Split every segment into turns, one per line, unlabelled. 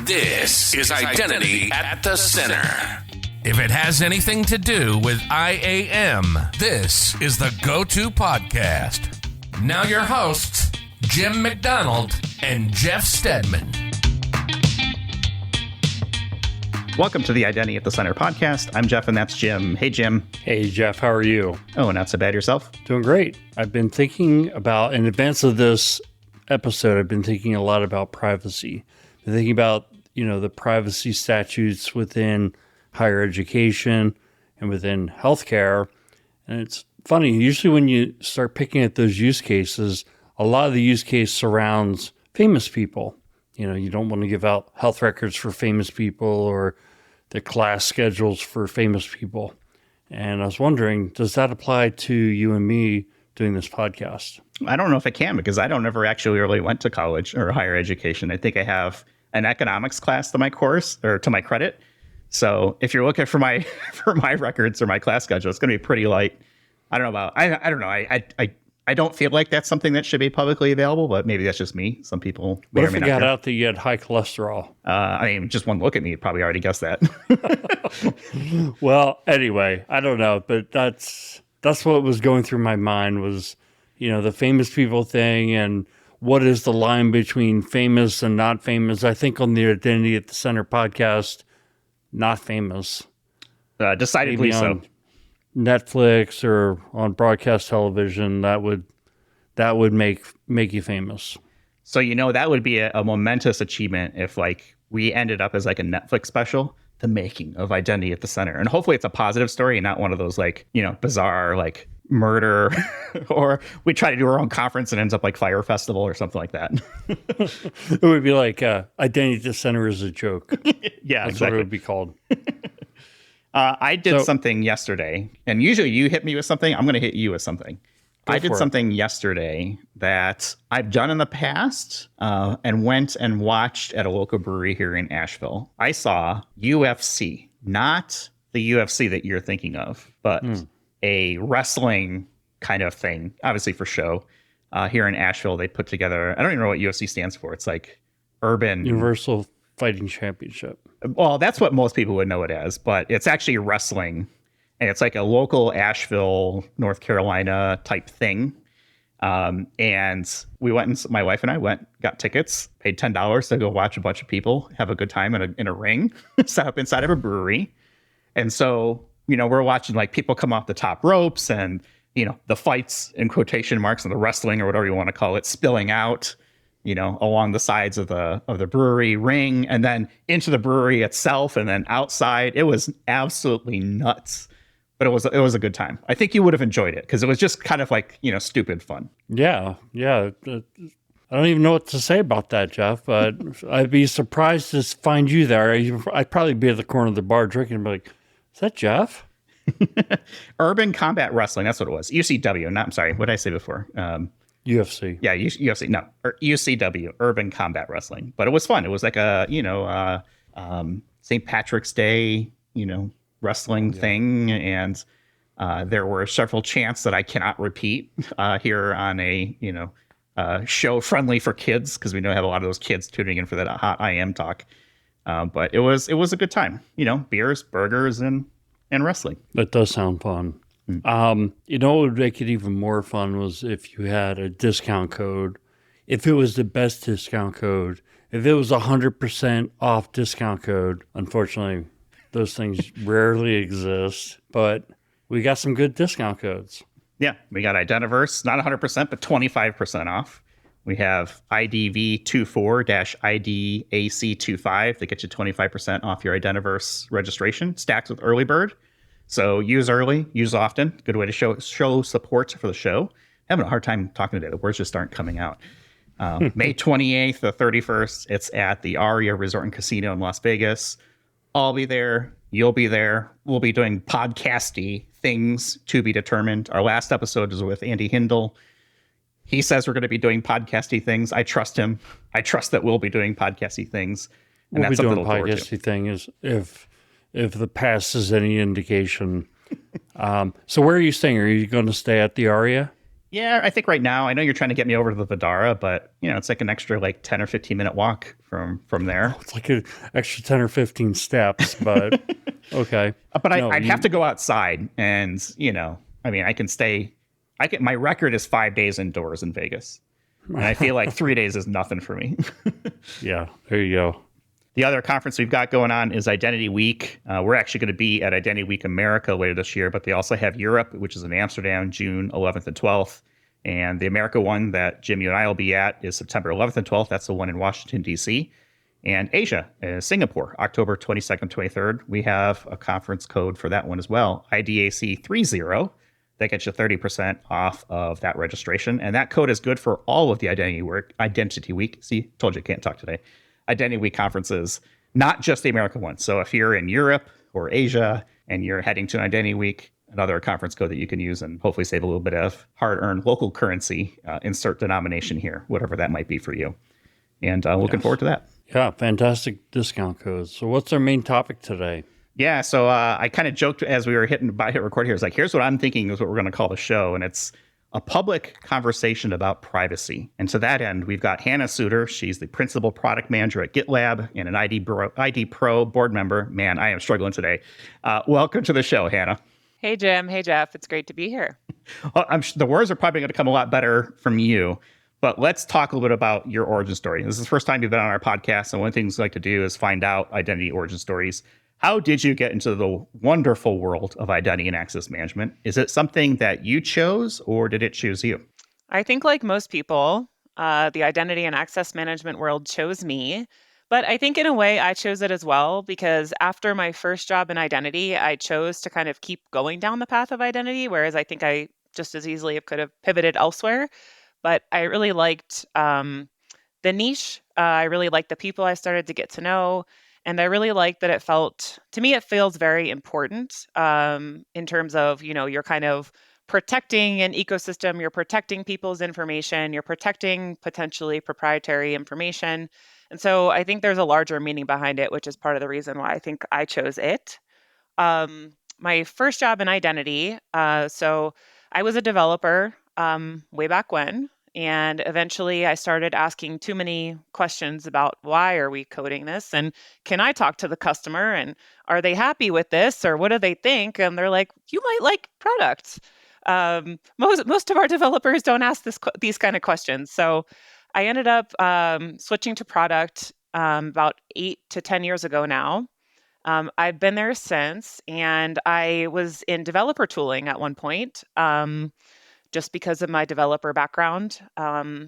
This is Identity at the Center. If it has anything to do with IAM, this is the go-to podcast. Now your hosts, Jim McDonald and Jeff Steadman.
Welcome to the Identity at the Center podcast. I'm Jeff and that's Jim. Hey, Jim.
Hey, Jeff. How are you?
Oh, not so bad. Yourself?
Doing great. I've been thinking about, in advance of this episode, I've been thinking a lot about privacy. I've been thinking about, the privacy statutes within higher education and within healthcare. And it's funny, usually when you start picking at those use cases, a lot of the use case surrounds famous people. You don't want to give out health records for famous people or the class schedules for famous people. And I was wondering, does that apply to you and me doing this podcast?
I don't know if it can because I don't ever actually really went to college or higher education. I think I have an economics class to my course or to my credit. So if you're looking for my records or my class schedule, it's going to be pretty light. I don't know about, I don't know. I don't feel like that's something that should be publicly available, but maybe that's just me. Some people may
What
or may
if
not
it got
care.
out that you had high cholesterol?
Just one look at me, you'd probably already guessed that.
Well, anyway, I don't know, but that's what was going through my mind was, the famous people thing and what is the line between famous and not famous. I think on the Identity at the Center podcast, not famous.
Decidedly
Maybe
so.
on Netflix or on broadcast television, that would make you famous.
So, that would be a momentous achievement if we ended up as a Netflix special, the making of Identity at the Center. And hopefully it's a positive story and not one of those bizarre murder or we try to do our own conference and ends up like Fire Festival or something like that.
It would be like Identity at the Center is a joke.
Yeah,
That's
exactly.
what it would be called.
I did something yesterday, and usually you hit me with something, I'm going to hit you with something. I did something yesterday that I've done in the past and went and watched at a local brewery here in Asheville. I saw UFC, not the UFC that you're thinking of, but a wrestling kind of thing, obviously for show. Here in Asheville, they put together, I don't even know what UFC stands for. It's like Urban...
Universal Fighting Championship.
Well, that's what most people would know it as, but it's actually wrestling. And it's like a local Asheville, North Carolina type thing. And we went, and my wife and I went, got tickets, paid $10 to go watch a bunch of people have a good time in a ring set up inside of a brewery. And so, we're watching people come off the top ropes and, the fights in quotation marks and the wrestling or whatever you want to call it, spilling out, along the sides of the brewery ring and then into the brewery itself and then outside. It was absolutely nuts. But it was a good time. I think you would have enjoyed it because it was just kind of stupid fun.
Yeah. I don't even know what to say about that, Jeff, but I'd be surprised to find you there. I'd probably be at the corner of the bar drinking and be like, is that Jeff?
Urban Combat Wrestling, that's what it was. UCW, I'm sorry, what did I say before?
UFC.
Yeah, UFC, no, UCW, Urban Combat Wrestling. But it was fun. It was like a, St. Patrick's Day, wrestling thing, and there were several chants that I cannot repeat here on a show friendly for kids because we know I have a lot of those kids tuning in for that hot IM talk. But it was a good time. Beers, burgers, and wrestling.
That does sound fun. What would make it even more fun was if you had a discount code. If it was the best discount code, if it was 100% off discount code, unfortunately. Those things rarely exist, but we got some good discount codes.
Yeah, we got Identiverse, not 100%, but 25% off. We have IDV24-IDAC25 that gets you 25% off your Identiverse registration, stacked with Early Bird. So use early, use often. Good way to show support for the show. Having a hard time talking today. The words just aren't coming out. May 28th to 31st, it's at the Aria Resort and Casino in Las Vegas. I'll be there. You'll be there. We'll be doing podcasty things to be determined. Our last episode is with Andy Hindle. He says we're going to be doing podcasty things. I trust him. I trust that we'll be doing podcasty things. And
We'll
that's
be
something
doing
to look forward to.
podcasty thing is if the past is any indication. So where are you staying? Are you going to stay at the Aria?
Yeah, I think right now, I know you're trying to get me over to the Vidara, but it's like an extra like 10 or 15 minute walk from there.
It's like an extra 10 or 15 steps, but okay.
But
No,
I'd have to go outside and, I mean, my record is 5 days indoors in Vegas. And I feel like 3 days is nothing for me.
Yeah, there you go.
The other conference we've got going on is Identity Week. We're actually going to be at Identity Week America later this year, but they also have Europe, which is in Amsterdam, June 11th and 12th. And the America one that Jim, you and I will be at is September 11th and 12th. That's the one in Washington, D.C. And Asia, Singapore, October 22nd, 23rd. We have a conference code for that one as well, IDAC30. That gets you 30% off of that registration. And that code is good for all of the Identity Week. See, told you I can't talk today. Identity Week conferences, not just the American one. So if you're in Europe or Asia and you're heading to an Identity Week, another conference code that you can use and hopefully save a little bit of hard-earned local currency, insert denomination here, whatever that might be for you. And looking forward to that.
Yeah, fantastic discount codes. So what's our main topic today?
Yeah, so I kind of joked as we were hit record here. It's like, here's what I'm thinking is what we're going to call the show. And it's a public conversation about privacy. And to that end, we've got Hannah Sutor. She's the principal product manager at GitLab and an IDPro board member. Man, I am struggling today. Welcome to the show, Hannah.
Hey, Jim. Hey, Jeff. It's great to be here.
Well, the words are probably going to come a lot better from you. But let's talk a little bit about your origin story. This is the first time you've been on our podcast. And one of the things we like to do is find out identity origin stories. How did you get into the wonderful world of identity and access management? Is it something that you chose or did it choose you?
I think like most people, the identity and access management world chose me. But I think in a way I chose it as well because after my first job in identity, I chose to kind of keep going down the path of identity, whereas I think I just as easily could have pivoted elsewhere. But I really liked the niche. I really liked the people I started to get to know. And I really like that to me, it feels very important in terms of, you're kind of protecting an ecosystem, you're protecting people's information, you're protecting potentially proprietary information. And so I think there's a larger meaning behind it, which is part of the reason why I think I chose it. My first job in identity, so I was a developer way back when. And eventually I started asking too many questions about why are we coding this? And can I talk to the customer? And are they happy with this? Or what do they think? And they're like, you might like products. Most of our developers don't ask these kind of questions. So I ended up switching to product about 8 to 10 years ago now. I've been there since. And I was in developer tooling at one point. Just because of my developer background.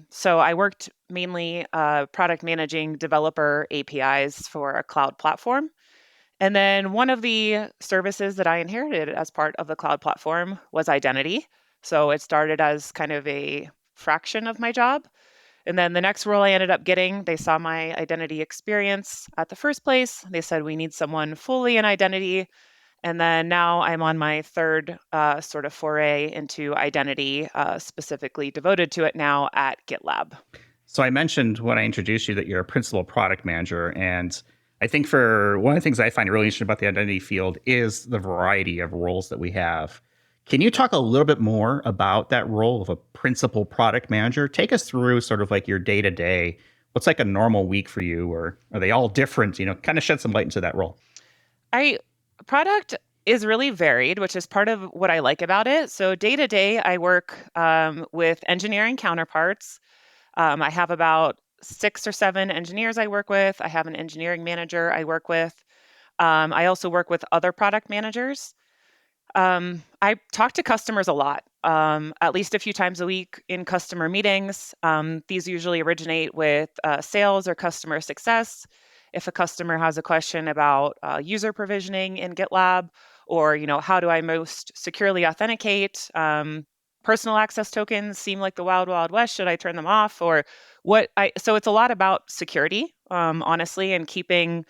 So I worked mainly product managing developer APIs for a cloud platform. And then one of the services that I inherited as part of the cloud platform was identity. So it started as kind of a fraction of my job. And then the next role I ended up getting, they saw my identity experience at the first place. They said, we need someone fully in identity. And then now I'm on my third sort of foray into identity, specifically devoted to it now at GitLab.
So I mentioned when I introduced you that you're a principal product manager. And I think for one of the things I find really interesting about the identity field is the variety of roles that we have. Can you talk a little bit more about that role of a principal product manager? Take us through sort of like your day-to-day. What's like a normal week for you? Or are they all different? Kind of shed some light into that role.
Product is really varied, which is part of what I like about it. So day to day, I work with engineering counterparts. I have about 6 or 7 engineers I work with. I have an engineering manager I work with. I also work with other product managers. I talk to customers a lot, at least a few times a week in customer meetings. These usually originate with sales or customer success. If a customer has a question about user provisioning in GitLab, or how do I most securely authenticate? Personal access tokens seem like the wild, wild west. Should I turn them off? Or what? So it's a lot about security, honestly, and keeping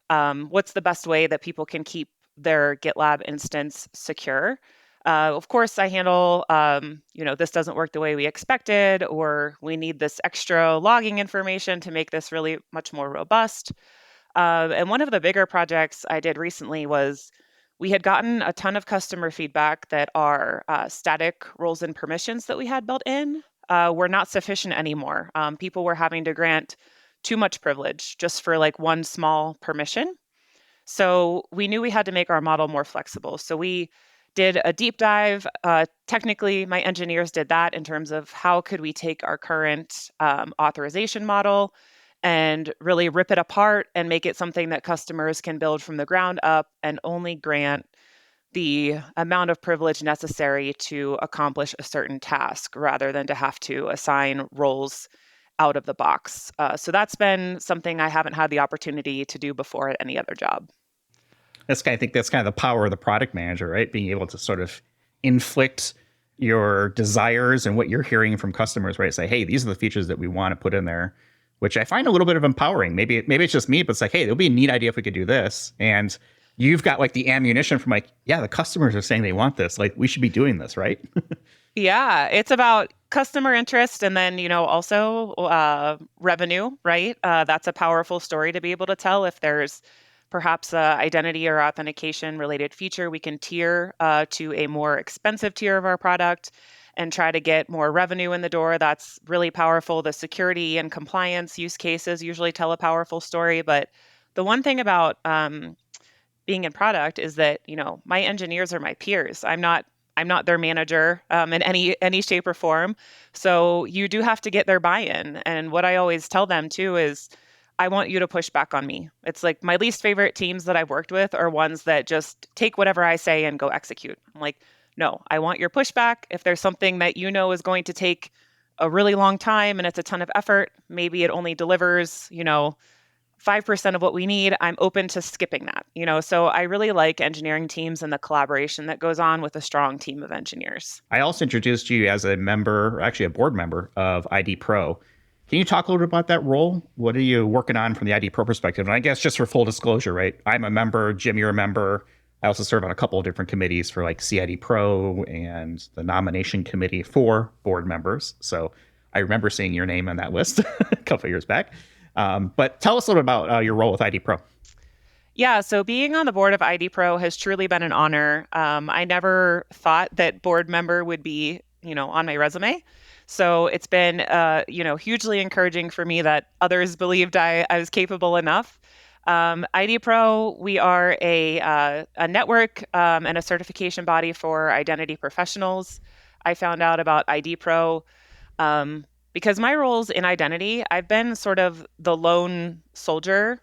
what's the best way that people can keep their GitLab instance secure. Of course, I handle, this doesn't work the way we expected, or we need this extra logging information to make this really much more robust. And one of the bigger projects I did recently was we had gotten a ton of customer feedback that our static roles and permissions that we had built in were not sufficient anymore. People were having to grant too much privilege just for like one small permission. So we knew we had to make our model more flexible. So we did a deep dive. Technically, my engineers did that in terms of how could we take our current authorization model and really rip it apart and make it something that customers can build from the ground up and only grant the amount of privilege necessary to accomplish a certain task rather than to have to assign roles out of the box. So that's been something I haven't had the opportunity to do before at any other job.
I think that's kind of the power of the product manager, right? Being able to sort of inflict your desires and what you're hearing from customers, right? Say, hey, these are the features that we want to put in there, which I find a little bit of empowering. Maybe it's just me, but it's like, hey, it'll be a neat idea if we could do this. And you've got like the ammunition from like, yeah, the customers are saying they want this. Like, we should be doing this, right?
Yeah, it's about customer interest and then, also revenue, right? That's a powerful story to be able to tell. If there's perhaps a identity or authentication related feature, we can tier to a more expensive tier of our product and try to get more revenue in the door. That's really powerful. The security and compliance use cases usually tell a powerful story. But the one thing about being in product is that, my engineers are my peers. I'm not their manager in any shape or form. So you do have to get their buy-in. And what I always tell them too is, I want you to push back on me. It's like my least favorite teams that I've worked with are ones that just take whatever I say and go execute. I'm like, no, I want your pushback. If there's something that is going to take a really long time and it's a ton of effort, maybe it only delivers, 5% of what we need, I'm open to skipping that, So I really like engineering teams and the collaboration that goes on with a strong team of engineers.
I also introduced you as a member, actually a board member of IDPro. Can you talk a little bit about that role? What are you working on from the IDPro perspective? And I guess just for full disclosure, right? I'm a member, Jim, you're a member. I also serve on a couple of different committees for like CIDPro and the nomination committee for board members. So I remember seeing your name on that list a couple of years back. But tell us a little bit about your role with IDPro.
Yeah, so being on the board of IDPro has truly been an honor. I never thought that board member would be, on my resume. So it's been, hugely encouraging for me that others believed I was capable enough. IDPro, we are a network and a certification body for identity professionals. I found out about IDPro because my roles in identity, I've been sort of the lone soldier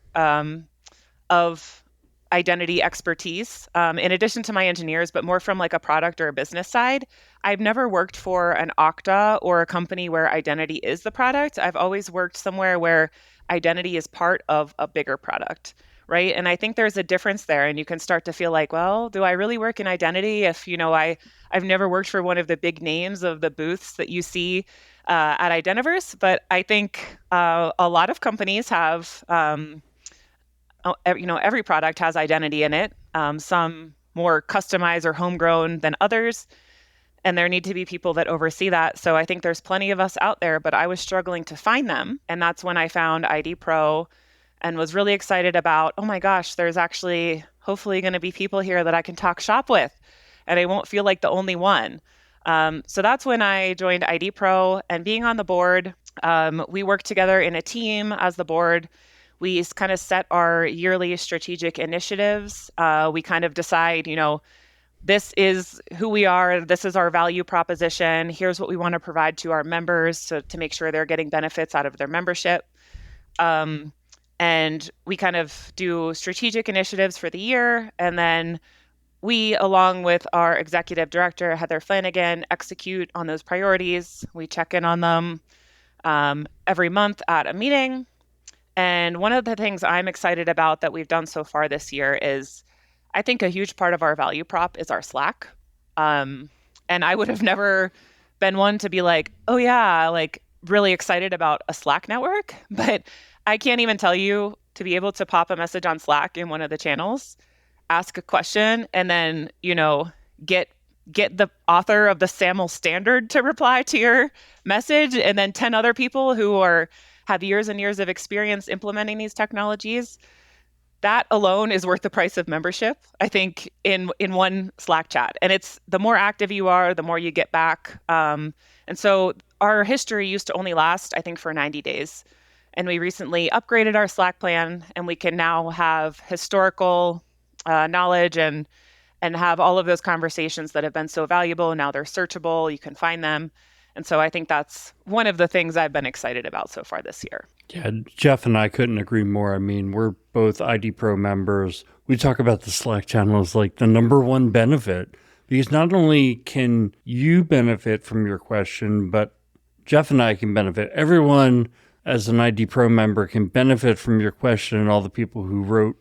of identity expertise, in addition to my engineers, but more from like a product or a business side. I've never worked for an Okta or a company where identity is the product. I've always worked somewhere where identity is part of a bigger product, right? And I think there's a difference there, and you can start to feel like, well, do I really work in identity if, I've never worked for one of the big names of the booths that you see at Identiverse, but I think a lot of companies have every product has identity in it, some more customized or homegrown than others. And there need to be people that oversee that. So I think there's plenty of us out there, but I was struggling to find them. And that's when I found IDPro and was really excited about, oh my gosh, there's actually hopefully going to be people here that I can talk shop with. And I won't feel like the only one. So that's when I joined IDPro, and being on the board, we work together in a team as the board. We kind of set our yearly strategic initiatives. We kind of decide, this is who we are. This is our value proposition. Here's what we want to provide to our members to make sure they're getting benefits out of their membership. And we kind of do strategic initiatives for the year. And then we, along with our executive director, Heather Flanagan, execute on those priorities. We check in on them every month at a meeting. And one of the things I'm excited about that we've done so far this year is, I think a huge part of our value prop is our Slack. And I would have never been one to be like, oh yeah, like really excited about a Slack network. But I can't even tell you, to be able to pop a message on Slack in one of the channels, ask a question, and then, get the author of the SAML standard to reply to your message, and then 10 other people who have years and years of experience implementing these technologies. that alone is worth the price of membership, I think, in one Slack chat. And it's the more active you are, the more you get back. And so our history used to only last, I think, for 90 days. And we recently upgraded our Slack plan, and we can now have historical knowledge and have all of those conversations that have been so valuable. Now they're searchable, you can find them. And so I think that's one of the things I've been excited about so far this year.
Yeah, Jeff and I couldn't agree more. I mean, we're both IDPro members. We talk about the Slack channel as like the number one benefit, because not only can you benefit from your question, but Jeff and I can benefit. Everyone as an IDPro member can benefit from your question and all the people who wrote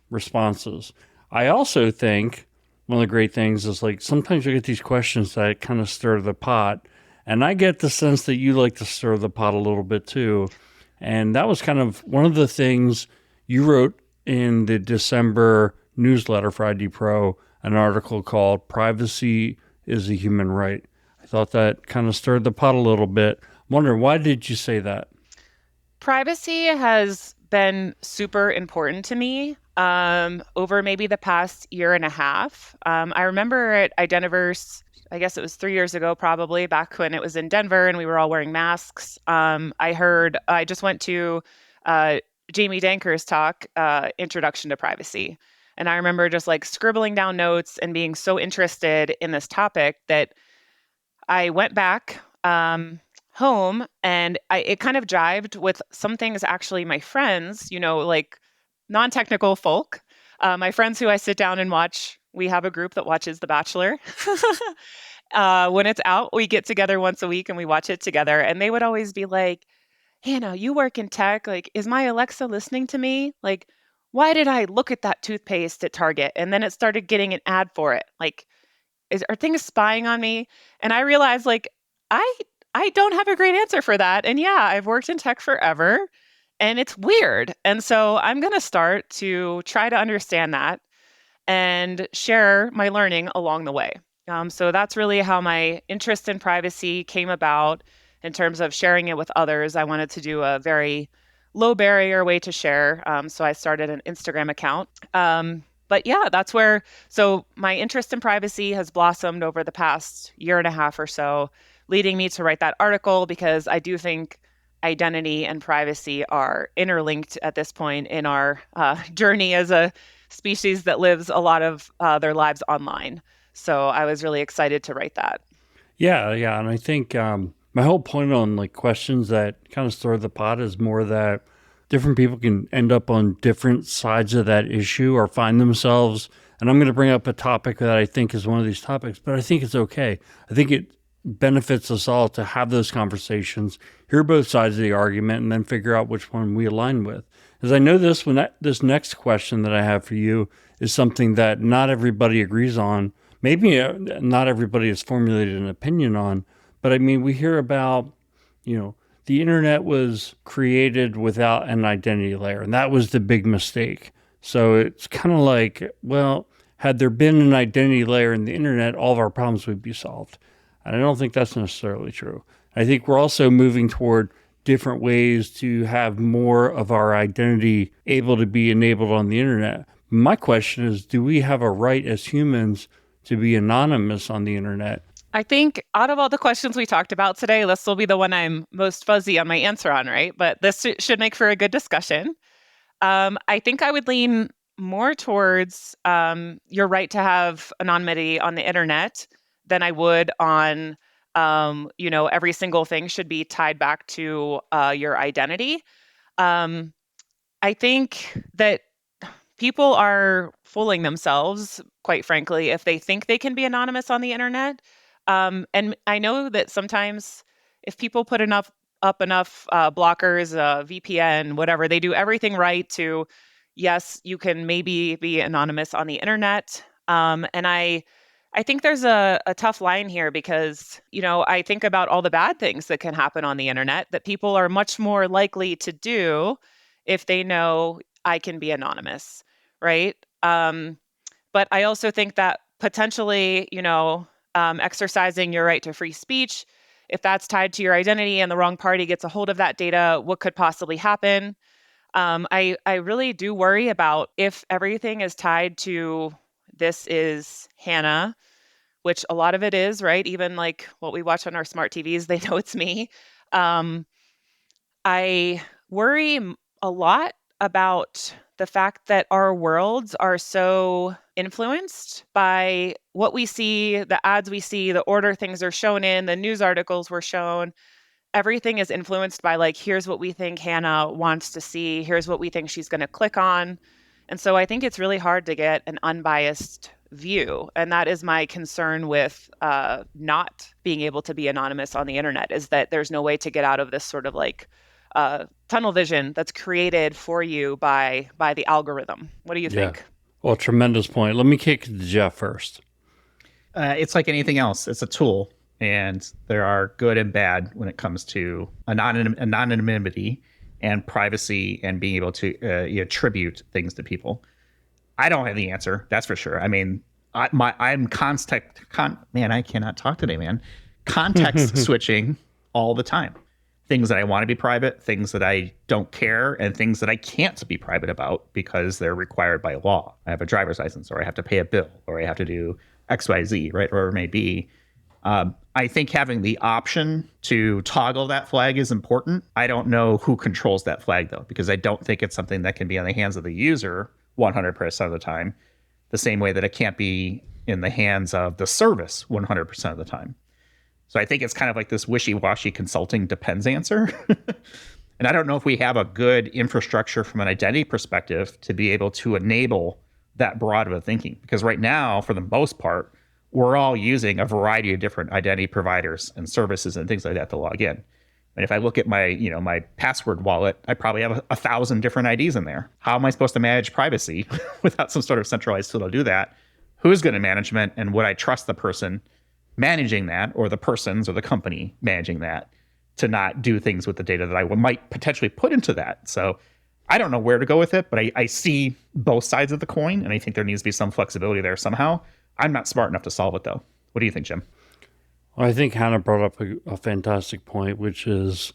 responses. I also think one of the great things is like sometimes you get these questions that kind of stir the pot. And I get the sense that you like to stir the pot a little bit too. And that was kind of one of the things you wrote in the December newsletter for IDPro, an article called Privacy is a Human Right. I thought that kind of stirred the pot a little bit. I'm wondering, why did you say that?
Privacy has been super important to me over maybe the past year and a half. I remember at Identiverse, I guess it was 3 years ago, probably back when it was in Denver and we were all wearing masks. I just went to Jamie Danker's talk, Introduction to Privacy. And I remember just like scribbling down notes and being so interested in this topic that I went back home and it kind of jived with some things actually my friends, like non-technical folk, my friends who I sit down and watch. We have a group that watches The Bachelor. When it's out, we get together once a week and we watch it together. And they would always be like, Hannah, you work in tech. Like, is my Alexa listening to me? Like, why did I look at that toothpaste at Target and then it started getting an ad for it? Like, are things spying on me? And I realized, like, I don't have a great answer for that. And yeah, I've worked in tech forever and it's weird. And so I'm going to start to try to understand that and share my learning along the way. So that's really how my interest in privacy came about in terms of sharing it with others. I wanted to do a very low barrier way to share. So I started an Instagram account. But yeah, so my interest in privacy has blossomed over the past year and a half or so, leading me to write that article because I do think identity and privacy are interlinked at this point in our journey as a species that lives a lot of their lives online. So I was really excited to write that.
Yeah. And I think my whole point on like questions that kind of stir the pot is more that different people can end up on different sides of that issue or find themselves. And I'm going to bring up a topic that I think is one of these topics, but I think it's okay. I think it benefits us all to have those conversations, hear both sides of the argument, and then figure out which one we align with. As I know this next question that I have for you is something that not everybody agrees on. Maybe not everybody has formulated an opinion on, but I mean, we hear about, the internet was created without an identity layer, and that was the big mistake. So it's kind of like, well, had there been an identity layer in the internet, all of our problems would be solved. And I don't think that's necessarily true. I think we're also moving toward different ways to have more of our identity able to be enabled on the internet. My question is, do we have a right as humans to be anonymous on the internet?
I think out of all the questions we talked about today, this will be the one I'm most fuzzy on my answer on, right? But this should make for a good discussion. I think I would lean more towards your right to have anonymity on the internet than I would on, every single thing should be tied back to your identity. I think that people are fooling themselves, quite frankly, if they think they can be anonymous on the internet. And I know that sometimes if people put enough blockers, VPN, whatever, they do everything right to, yes, you can maybe be anonymous on the internet. And I think there's a tough line here because, I think about all the bad things that can happen on the internet that people are much more likely to do if they know I can be anonymous, right? But I also think that potentially, exercising your right to free speech, if that's tied to your identity and the wrong party gets a hold of that data, what could possibly happen? I really do worry about if everything is tied to this is Hannah, which a lot of it is, right? Even like what we watch on our smart TVs, they know it's me. Um, I worry a lot about the fact that our worlds are so influenced by what we see, the ads we see, the order things are shown in, the news articles were shown. Everything is influenced by like, here's what we think Hannah wants to see, here's what we think she's going to click on. And so I think it's really hard to get an unbiased view. And that is my concern with not being able to be anonymous on the internet, is that there's no way to get out of this sort of like tunnel vision that's created for you by the algorithm. What do you think?
Well, tremendous point. Let me kick it to Jeff first.
It's like anything else. It's a tool, and there are good and bad when it comes to anonymity and privacy and being able to attribute things to people. I don't have the answer, that's for sure. I mean, I'm I cannot talk today, man. Context switching all the time. Things that I want to be private, things that I don't care, and things that I can't be private about because they're required by law. I have a driver's license, or I have to pay a bill, or I have to do X, Y, Z, right? Whatever it may be. I think having the option to toggle that flag is important. I don't know who controls that flag, though, because I don't think it's something that can be in the hands of the user 100% of the time, the same way that it can't be in the hands of the service 100% of the time. So I think it's kind of like this wishy-washy consulting depends answer. And I don't know if we have a good infrastructure from an identity perspective to be able to enable that broad of a thinking. Because right now, for the most part, we're all using a variety of different identity providers and services and things like that to log in. And if I look at my password wallet, I probably have 1,000 different IDs in there. How am I supposed to manage privacy without some sort of centralized tool to do that? Who's going to management, and would I trust the person managing that, or the persons or the company managing that, to not do things with the data that I might potentially put into that? So I don't know where to go with it, but I see both sides of the coin, and I think there needs to be some flexibility there somehow. I'm not smart enough to solve it, though. What do you think, Jim?
Well, I think Hannah brought up a fantastic point, which is,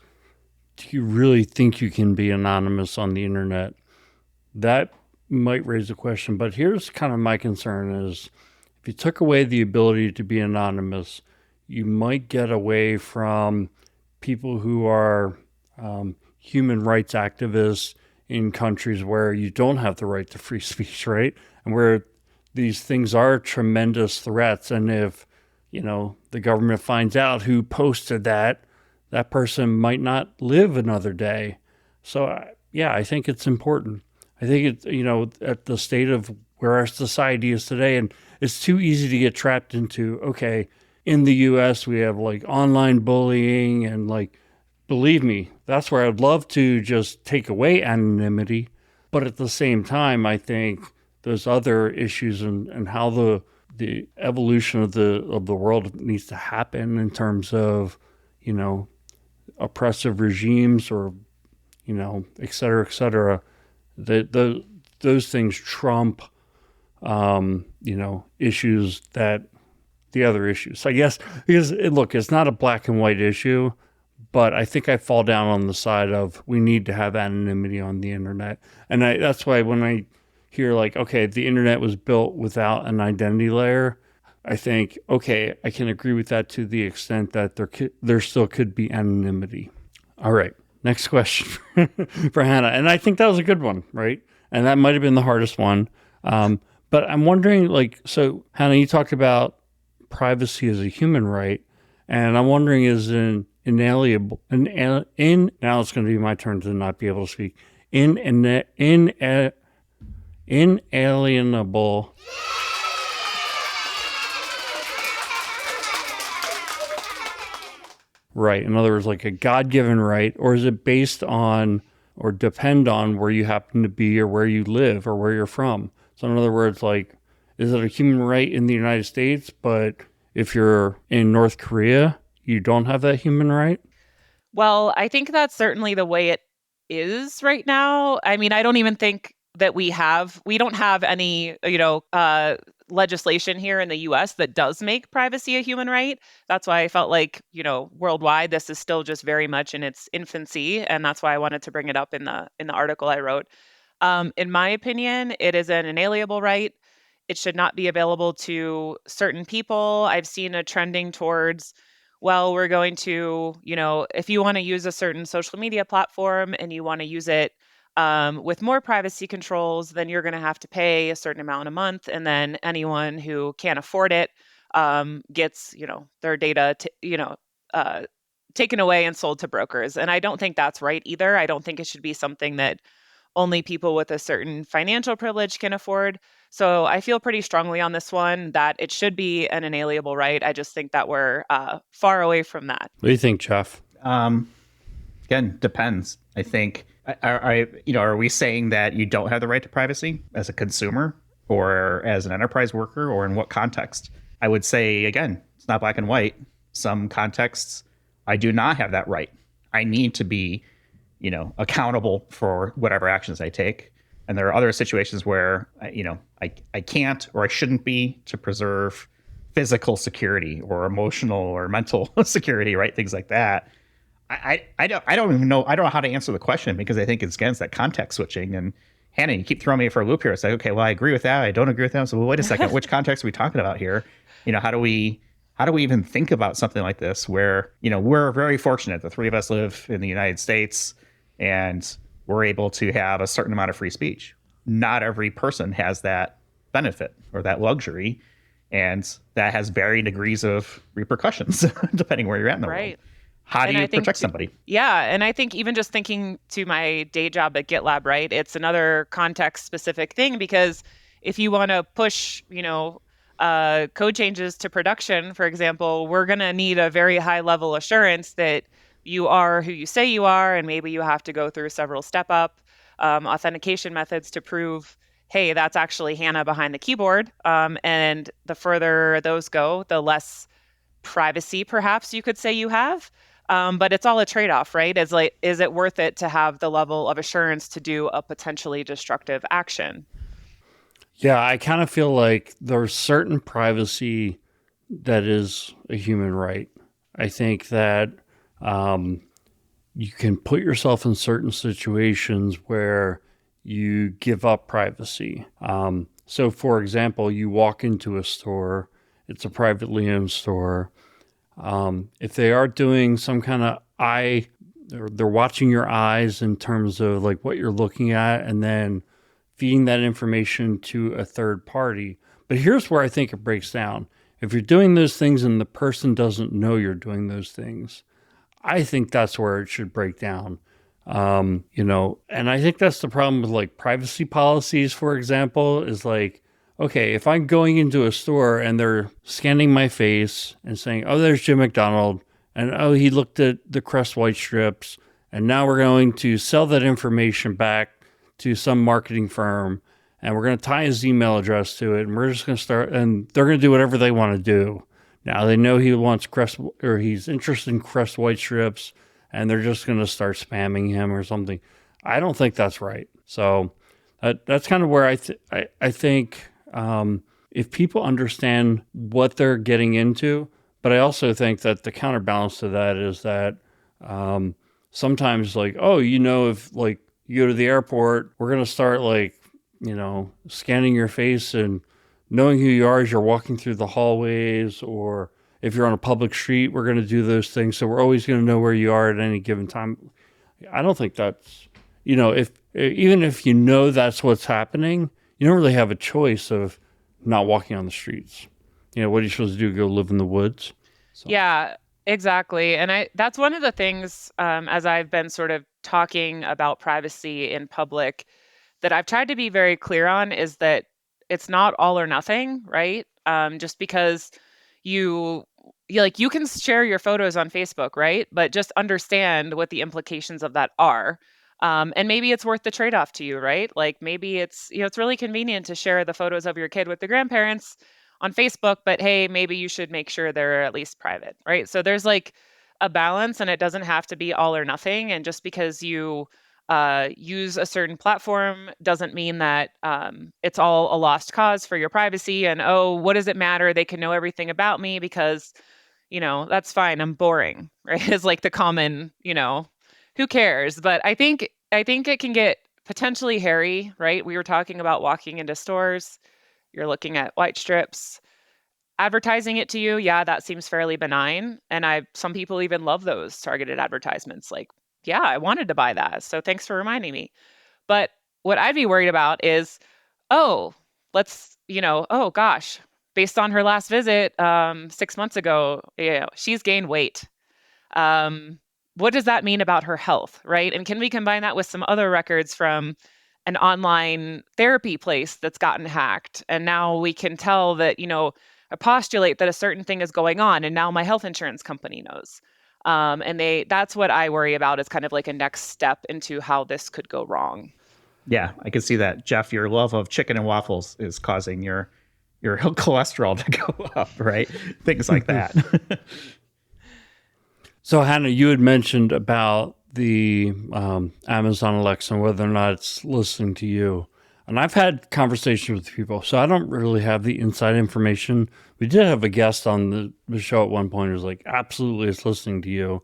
do you really think you can be anonymous on the internet? That might raise a question, but here's kind of my concern is, if you took away the ability to be anonymous, you might get away from people who are human rights activists in countries where you don't have the right to free speech, right? And where these things are tremendous threats. And if, the government finds out who posted that person might not live another day. So, I think it's important. I think it's, at the state of where our society is today, and it's too easy to get trapped into, okay, in the US, we have like online bullying, and like, believe me, that's where I'd love to just take away anonymity. But at the same time, I think there's other issues and how the evolution of the world needs to happen in terms of, oppressive regimes, or, et cetera, et cetera. Those things trump, issues that the other issues. So I guess, because it's not a black and white issue, but I think I fall down on the side of we need to have anonymity on the internet. And that's why when I hear like, okay, the internet was built without an identity layer, I think, okay, I can agree with that to the extent that there still could be anonymity. All right, next question for Hannah. And I think that was a good one, right? And that might have been the hardest one. But I'm wondering, like, so Hannah, you talked about privacy as a human right, and I'm wondering, is now it's going to be my turn to not be able to speak. Inalienable. Right. In other words, like a God-given right, or is it based on or depend on where you happen to be, or where you live, or where you're from? So in other words, like, is it a human right in the United States, but if you're in North Korea, you don't have that human right?
Well, I think that's certainly the way it is right now. I mean, I don't even think that we don't have any, legislation here in the US that does make privacy a human right. That's why I felt like, worldwide, this is still just very much in its infancy. And that's why I wanted to bring it up in the article I wrote. In my opinion, it is an inalienable right. It should not be available to certain people. I've seen a trending towards, well, we're going to, if you want to use a certain social media platform and you want to use it with more privacy controls, then you're going to have to pay a certain amount a month. And then anyone who can't afford it gets, their data, taken away and sold to brokers. And I don't think that's right either. I don't think it should be something that only people with a certain financial privilege can afford. So I feel pretty strongly on this one that it should be an inalienable right. I just think that we're far away from that.
What do you think, Jeff?
Again, depends. I think, are we saying that you don't have the right to privacy as a consumer or as an enterprise worker, or in what context? I would say, again, it's not black and white. Some contexts, I do not have that right. I need to be, accountable for whatever actions I take. And there are other situations where, I can't or I shouldn't be, to preserve physical security or emotional or mental security, right? Things like that. I don't even know. I don't know how to answer the question, because I think it's against that context switching. And Hannah, you keep throwing me for a loop here. It's like, okay, well, I agree with that. I don't agree with that. So, well, wait a second. Which context are we talking about here? How do we even think about something like this where, we're very fortunate. The three of us live in the United States and we're able to have a certain amount of free speech. Not every person has that benefit or that luxury. And that has varying degrees of repercussions depending where you're at in the world. How do you protect somebody?
Yeah. And I think even just thinking to my day job at GitLab, right, it's another context specific thing, because if you want to push, code changes to production, for example, we're going to need a very high level assurance that you are who you say you are. And maybe you have to go through several step up authentication methods to prove, hey, that's actually Hannah behind the keyboard. And the further those go, the less privacy perhaps you could say you have. But it's all a trade-off, right? Is it worth it to have the level of assurance to do a potentially destructive action?
Yeah, I kind of feel like there's certain privacy that is a human right. I think that you can put yourself in certain situations where you give up privacy. So, for example, you walk into a store, it's a privately owned store. If they are doing some kind of they're watching your eyes in terms of like what you're looking at, and then feeding that information to a third party. But here's where I think it breaks down. If you're doing those things and the person doesn't know you're doing those things, I think that's where it should break down. And I think that's the problem with like privacy policies, for example, is like, okay, if I'm going into a store and they're scanning my face and saying, oh, there's Jim McDonald, and oh, he looked at the Crest white strips, and now we're going to sell that information back to some marketing firm, and we're going to tie his email address to it, and we're just going to start, and they're going to do whatever they want to do. Now they know he wants Crest, or he's interested in Crest white strips, and they're just going to start spamming him or something. I don't think that's right. So that's kind of where I think if people understand what they're getting into, but I also think that the counterbalance to that is that sometimes like, if like you go to the airport, we're going to start like, scanning your face and knowing who you are as you're walking through the hallways, or if you're on a public street, we're going to do those things. So we're always going to know where you are at any given time. I don't think that's, even if that's what's happening, you don't really have a choice of not walking on the streets. What are you supposed to do? Go live in the woods? So.
Yeah, exactly. And that's one of the things, as I've been sort of talking about privacy in public, that I've tried to be very clear on, is that it's not all or nothing, right? Just because you can share your photos on Facebook, right? But just understand what the implications of that are. And maybe it's worth the trade-off to you, right? Like maybe it's really convenient to share the photos of your kid with the grandparents on Facebook, but hey, maybe you should make sure they're at least private, right? So there's like a balance, and it doesn't have to be all or nothing. And just because you use a certain platform doesn't mean that it's all a lost cause for your privacy. And, oh, what does it matter? They can know everything about me because, that's fine. I'm boring, right? Is like the common, who cares? But I think it can get potentially hairy, right? We were talking about walking into stores. You're looking at white strips. Advertising it to you, yeah, that seems fairly benign. And some people even love those targeted advertisements. Like, yeah, I wanted to buy that. So thanks for reminding me. But what I'd be worried about is, oh, oh gosh, based on her last visit 6 months ago, she's gained weight. What does that mean about her health, right? And can we combine that with some other records from an online therapy place that's gotten hacked? And now we can tell that, I postulate that a certain thing is going on, and now my health insurance company knows. That's what I worry about is kind of like a next step into how this could go wrong.
Yeah, I can see that. Jeff, your love of chicken and waffles is causing your cholesterol to go up, right? Things like that.
So, Hannah, you had mentioned about the Amazon Alexa and whether or not it's listening to you. And I've had conversations with people, so I don't really have the inside information. We did have a guest on the show at one point who was like, absolutely, it's listening to you.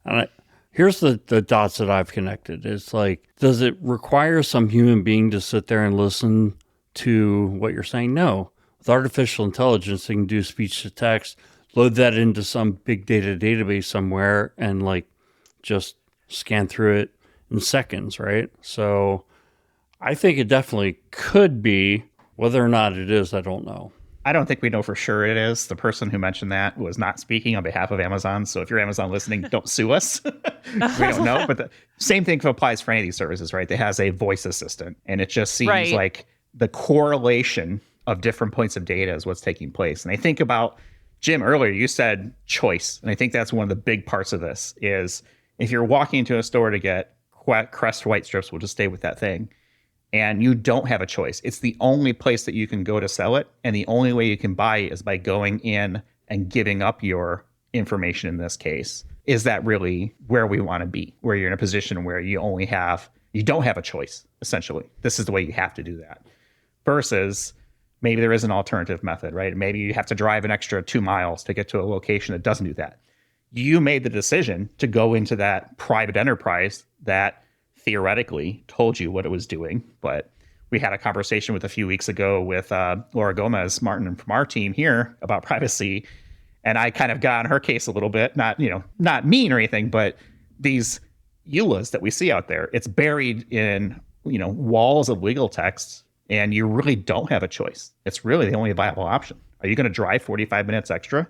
And here's the dots that I've connected. It's like, does it require some human being to sit there and listen to what you're saying? No. With artificial intelligence, they can do speech to text, load that into some big data database somewhere, and like just scan through it in seconds, right? So I think it definitely could be. Whether or not it is, I don't know.
I don't think we know for sure it is. The person who mentioned that was not speaking on behalf of Amazon. So if you're Amazon listening, don't sue us. We don't know. But the same thing applies for any of these services, right? It has a voice assistant. And it just seems like the correlation of different points of data is what's taking place. And I think about, Jim, earlier, you said choice. And I think that's one of the big parts of this is if you're walking into a store to get Crest white strips, we'll just stay with that thing, and you don't have a choice. It's the only place that you can go to sell it. And the only way you can buy it is by going in and giving up your information in this case. Is that really where we want to be? Where you're in a position where you don't have a choice, essentially. This is the way you have to do that. Versus maybe there is an alternative method, right? Maybe you have to drive an extra 2 miles to get to a location that doesn't do that. You made the decision to go into that private enterprise that theoretically told you what it was doing. But we had a conversation with a few weeks ago with Laura Gomez Martin from our team here about privacy. And I kind of got on her case a little bit, not mean or anything, but these EULAs that we see out there, it's buried in, walls of legal texts, and you really don't have a choice. It's really the only viable option. Are you going to drive 45 minutes extra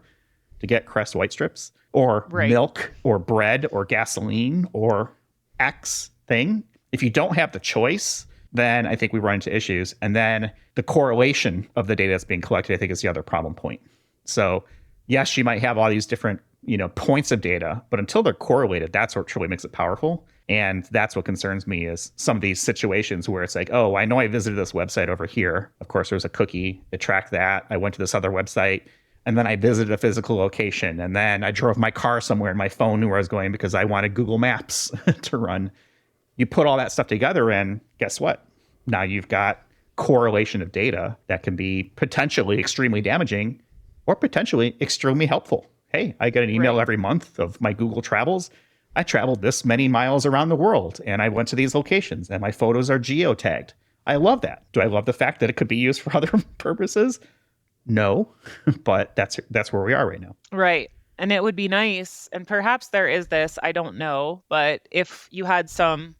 to get Crest white strips or milk or bread or gasoline or X thing? If you don't have the choice, then I think we run into issues. And then the correlation of the data that's being collected, I think, is the other problem point. So yes, you might have all these different, points of data, but until they're correlated, that's what truly makes it powerful. And that's what concerns me is some of these situations where it's like, oh, I know I visited this website over here. Of course, there's a cookie. It tracked that. I went to this other website, and then I visited a physical location. And then I drove my car somewhere and my phone knew where I was going because I wanted Google Maps to run. You put all that stuff together and guess what? Now you've got correlation of data that can be potentially extremely damaging or potentially extremely helpful. Hey, I get an email every month of my Google travels. I traveled this many miles around the world and I went to these locations and my photos are geotagged. I love that. Do I love the fact that it could be used for other purposes? No, but that's where we are right now.
Right. And it would be nice, and perhaps there is this, I don't know, but if you had some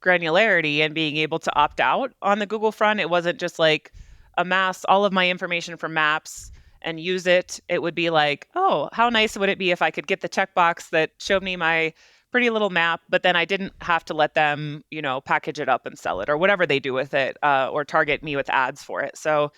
granularity and being able to opt out on the Google front, it wasn't just like amass all of my information from Maps and use it. It would be like, oh, how nice would it be if I could get the checkbox that showed me my pretty little map, but then I didn't have to let them, package it up and sell it or whatever they do with it, or target me with ads for it. So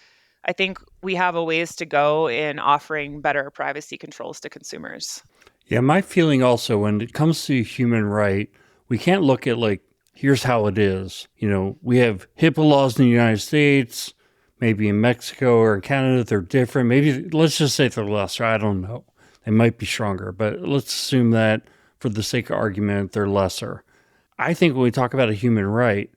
I think we have a ways to go in offering better privacy controls to consumers.
Yeah, my feeling also when it comes to human right, we can't look at like, here's how it is. We have HIPAA laws in the United States, maybe in Mexico or in Canada, they're different. Maybe let's just say they're lesser. I don't know. They might be stronger, but let's assume that for the sake of argument, they're lesser. I think when we talk about a human right,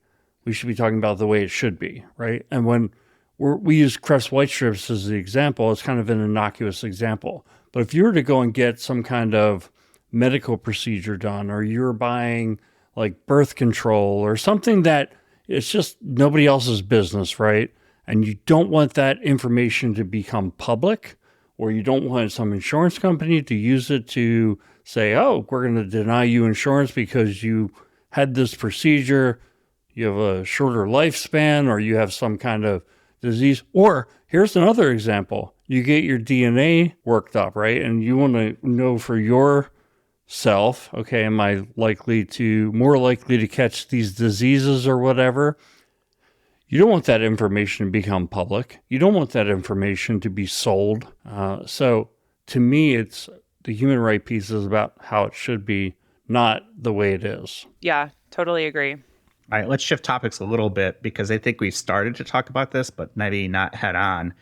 we should be talking about the way it should be, right? And when we use Crest white strips as the example, it's kind of an innocuous example. But if you were to go and get some kind of medical procedure done, or you're buying like birth control or something that it's just nobody else's business, right? And you don't want that information to become public, or you don't want some insurance company to use it to say, oh, we're going to deny you insurance because you had this procedure, you have a shorter lifespan, or you have some kind of disease. Or here's another example. You get your DNA worked up, right? And you want to know for yourself, okay, am I more likely to catch these diseases or whatever? You don't want that information to become public. You don't want that information to be sold. So to me, it's the human right piece is about how it should be, not the way it is.
Yeah, totally agree.
All right, let's shift topics a little bit because I think we've started to talk about this, but maybe not head on.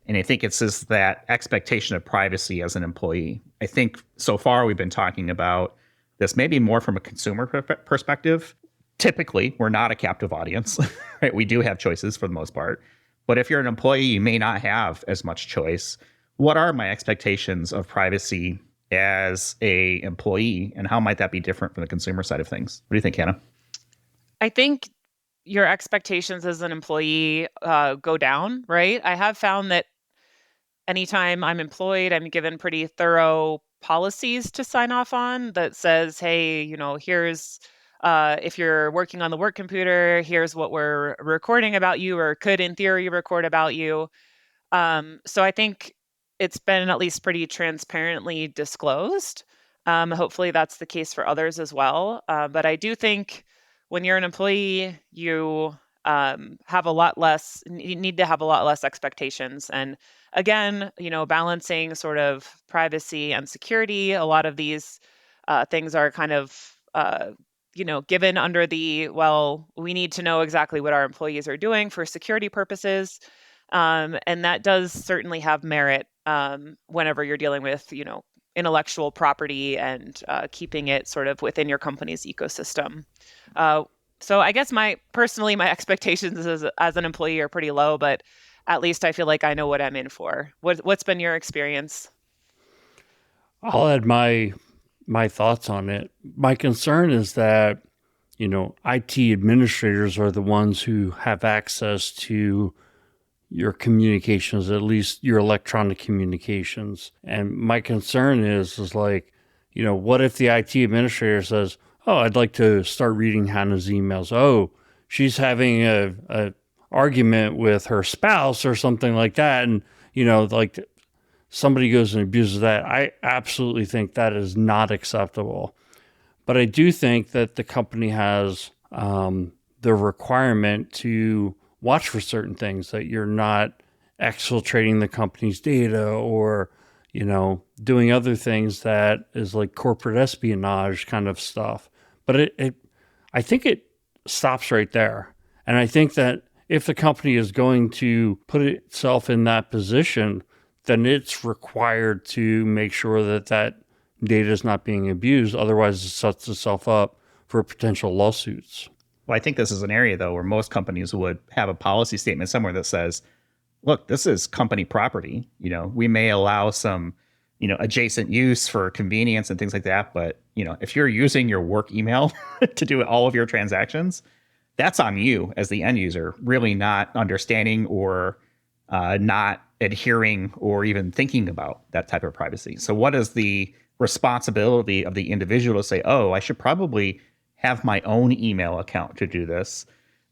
And I think it's just that expectation of privacy as an employee. I think so far we've been talking about this maybe more from a consumer perspective. Typically, we're not a captive audience, right? We do have choices for the most part. But if you're an employee, you may not have as much choice. What are my expectations of privacy as a employee, and how might that be different from the consumer side of things? What do you think, Hannah?
I think your expectations as an employee go down, right? I have found that anytime I'm employed, I'm given pretty thorough policies to sign off on that says, hey, here's if you're working on the work computer, here's what we're recording about you, or could in theory record about you. So I think it's been at least pretty transparently disclosed. Hopefully that's the case for others as well. But I do think when you're an employee, you have a lot less, you need to have a lot less expectations. And again, balancing sort of privacy and security, a lot of these things are kind of, given under we need to know exactly what our employees are doing for security purposes. And that does certainly have merit whenever you're dealing with, intellectual property and keeping it sort of within your company's ecosystem. So I guess my expectations as an employee are pretty low, but at least I feel like I know what I'm in for. What's been your experience?
I'll add my thoughts on it. My concern is that, IT administrators are the ones who have access to your communications, at least your electronic communications. And my concern is like, what if the IT administrator says, oh, I'd like to start reading Hannah's emails. Oh, she's having a argument with her spouse or something like that. And, like somebody goes and abuses that. I absolutely think that is not acceptable. But I do think that the company has the requirement to watch for certain things, that you're not exfiltrating the company's data or, doing other things that is like corporate espionage kind of stuff. But I think it stops right there. And I think that if the company is going to put itself in that position, then it's required to make sure that data is not being abused. Otherwise, it sets itself up for potential lawsuits.
Well, I think this is an area, though, where most companies would have a policy statement somewhere that says, look, this is company property. We may allow some, adjacent use for convenience and things like that. But, if you're using your work email to do all of your transactions, that's on you as the end user, really not understanding or not adhering or even thinking about that type of privacy. So what is the responsibility of the individual to say, oh, I should probably have my own email account to do this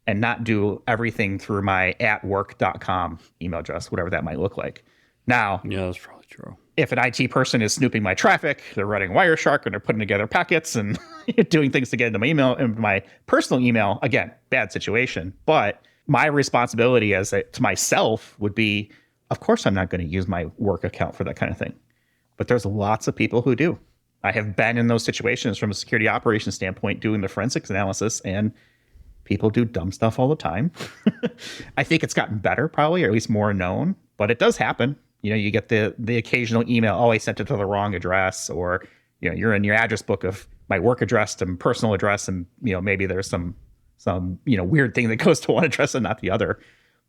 and not do everything through my @work.com email address, whatever that might look like. Now,
yeah, that's probably true.
If an IT person is snooping my traffic, they're running Wireshark and they're putting together packets and doing things to get into my email and my personal email, again, bad situation. But my responsibility to myself would be, of course, I'm not going to use my work account for that kind of thing. But there's lots of people who do. I have been in those situations from a security operations standpoint doing the forensics analysis, and people do dumb stuff all the time. I think it's gotten better probably, or at least more known, but it does happen. You get the occasional email, oh, I sent it to the wrong address, or you're in your address book of my work address and personal address, and maybe there's some weird thing that goes to one address and not the other.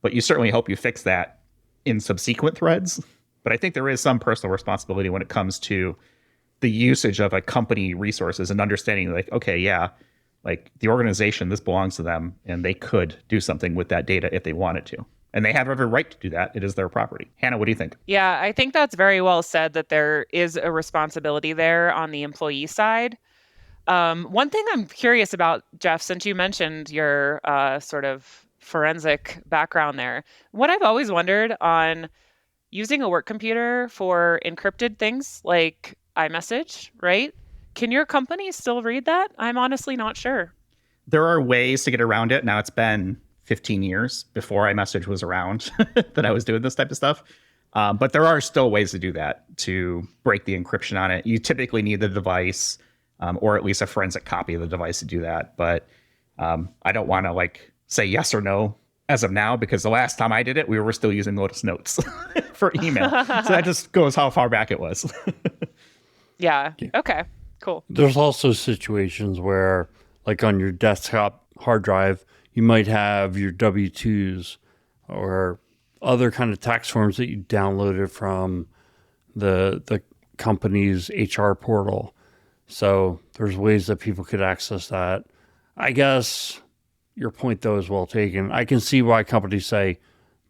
But you certainly hope you fix that in subsequent threads. But I think there is some personal responsibility when it comes to the usage of a company resources and understanding like, okay, yeah, like the organization, this belongs to them, and they could do something with that data if they wanted to. And they have every right to do that. It is their property. Hannah, what do you think?
Yeah, I think that's very well said, that there is a responsibility there on the employee side. One thing I'm curious about, Jeff, since you mentioned your sort of forensic background there, what I've always wondered on using a work computer for encrypted things like iMessage, right? Can your company still read that? I'm honestly not sure.
There are ways to get around it. Now, it's been 15 years before iMessage was around that I was doing this type of stuff. But there are still ways to do that, to break the encryption on it. You typically need the device, or at least a forensic copy of the device to do that. But I don't want to say yes or no as of now, because the last time I did it, we were still using Lotus Notes for email. So that just goes how far back it was.
Yeah. Okay, cool.
There's also situations where, like on your desktop hard drive, you might have your W-2s or other kind of tax forms that you downloaded from the company's HR portal. So there's ways that people could access that. I guess your point, though, is well taken. I can see why companies say,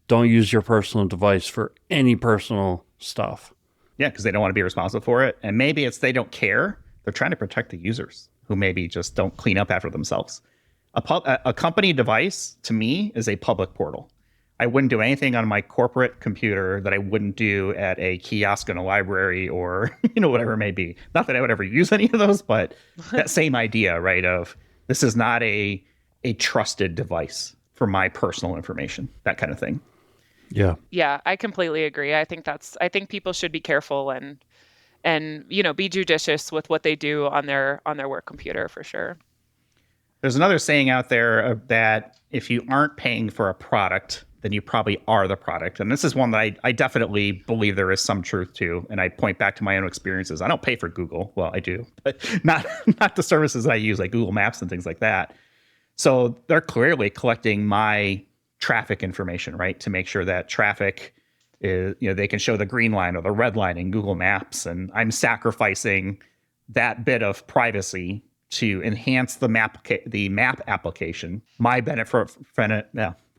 don't use your personal device for any personal stuff.
Yeah, because they don't want to be responsible for it. And maybe it's they don't care. They're trying to protect the users who maybe just don't clean up after themselves. A company device, to me, is a public portal. I wouldn't do anything on my corporate computer that I wouldn't do at a kiosk in a library or, whatever it may be. Not that I would ever use any of those, but that same idea, right, of this is not a trusted device for my personal information, that kind of thing.
Yeah.
Yeah, I completely agree. I think people should be careful and be judicious with what they do on their work computer, for sure.
There's another saying out there that if you aren't paying for a product, then you probably are the product. And this is one that I definitely believe there is some truth to. And I point back to my own experiences. I don't pay for Google. Well, I do, but not the services I use, like Google Maps and things like that. So they're clearly collecting my traffic information, right, to make sure that traffic is, they can show the green line or the red line in Google Maps. And I'm sacrificing that bit of privacy to enhance the map application. My benefit from it,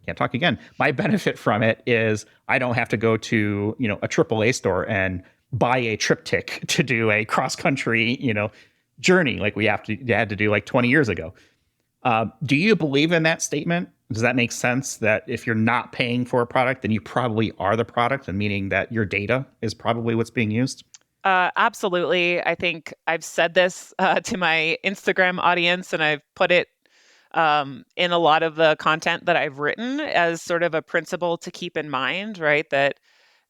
can't talk again. My benefit from it is I don't have to go to a AAA store and buy a triptych to do a cross country journey like we had to do like 20 years ago. Do you believe in that statement? Does that make sense that if you're not paying for a product, then you probably are the product, and meaning that your data is probably what's being used?
Absolutely. I think I've said this to my Instagram audience, and I've put it in a lot of the content that I've written as sort of a principle to keep in mind, right? That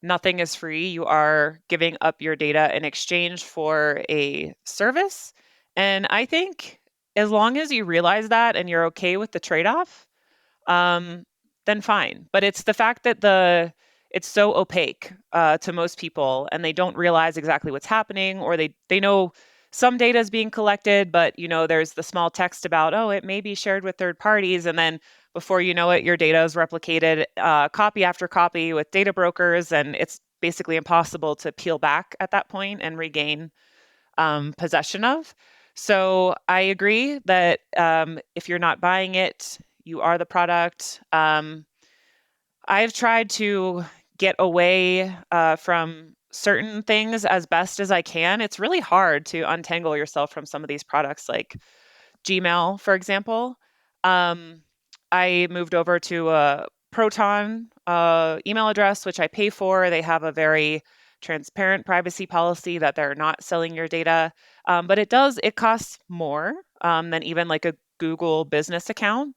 nothing is free. You are giving up your data in exchange for a service. And I think as long as you realize that and you're okay with the trade-off, then fine. But it's the fact that it's so opaque to most people, and they don't realize exactly what's happening, or they know some data is being collected, but there's the small text about, oh, it may be shared with third parties, and then before you know it, your data is replicated copy after copy with data brokers, and it's basically impossible to peel back at that point and regain possession of. So I agree that if you're not buying it, you are the product. I've tried to get away from certain things as best as I can. It's really hard to untangle yourself from some of these products, like Gmail, for example. I moved over to a Proton email address, which I pay for. They have a very transparent privacy policy that they're not selling your data. But it costs more than even like a Google business account.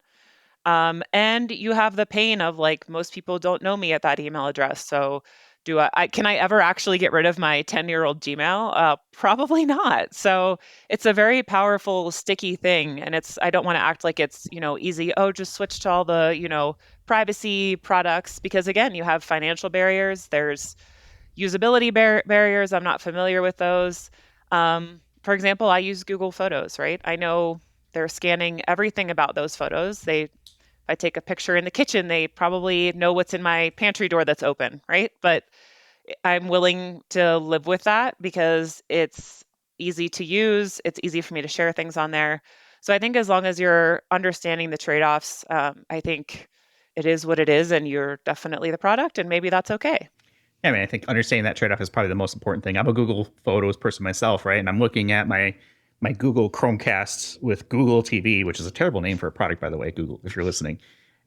And you have the pain of like, most people don't know me at that email address. So can I ever actually get rid of my 10-year-old Gmail? Probably not. So it's a very powerful, sticky thing. And I don't want to act like it's, easy. Oh, just switch to all the, privacy products, because again, you have financial barriers. There's usability barriers. I'm not familiar with those. for example, I use Google Photos, right? I know they're scanning everything about those photos. If I take a picture in the kitchen, they probably know what's in my pantry door that's open, right? But I'm willing to live with that because it's easy to use. It's easy for me to share things on there. So I think as long as you're understanding the trade-offs, I think it is what it is, and you're definitely the product, and maybe that's okay.
Yeah, I mean, I think understanding that trade-off is probably the most important thing. I'm a Google Photos person myself, right? And I'm looking at my Google Chromecast with Google TV, which is a terrible name for a product, by the way, Google, if you're listening.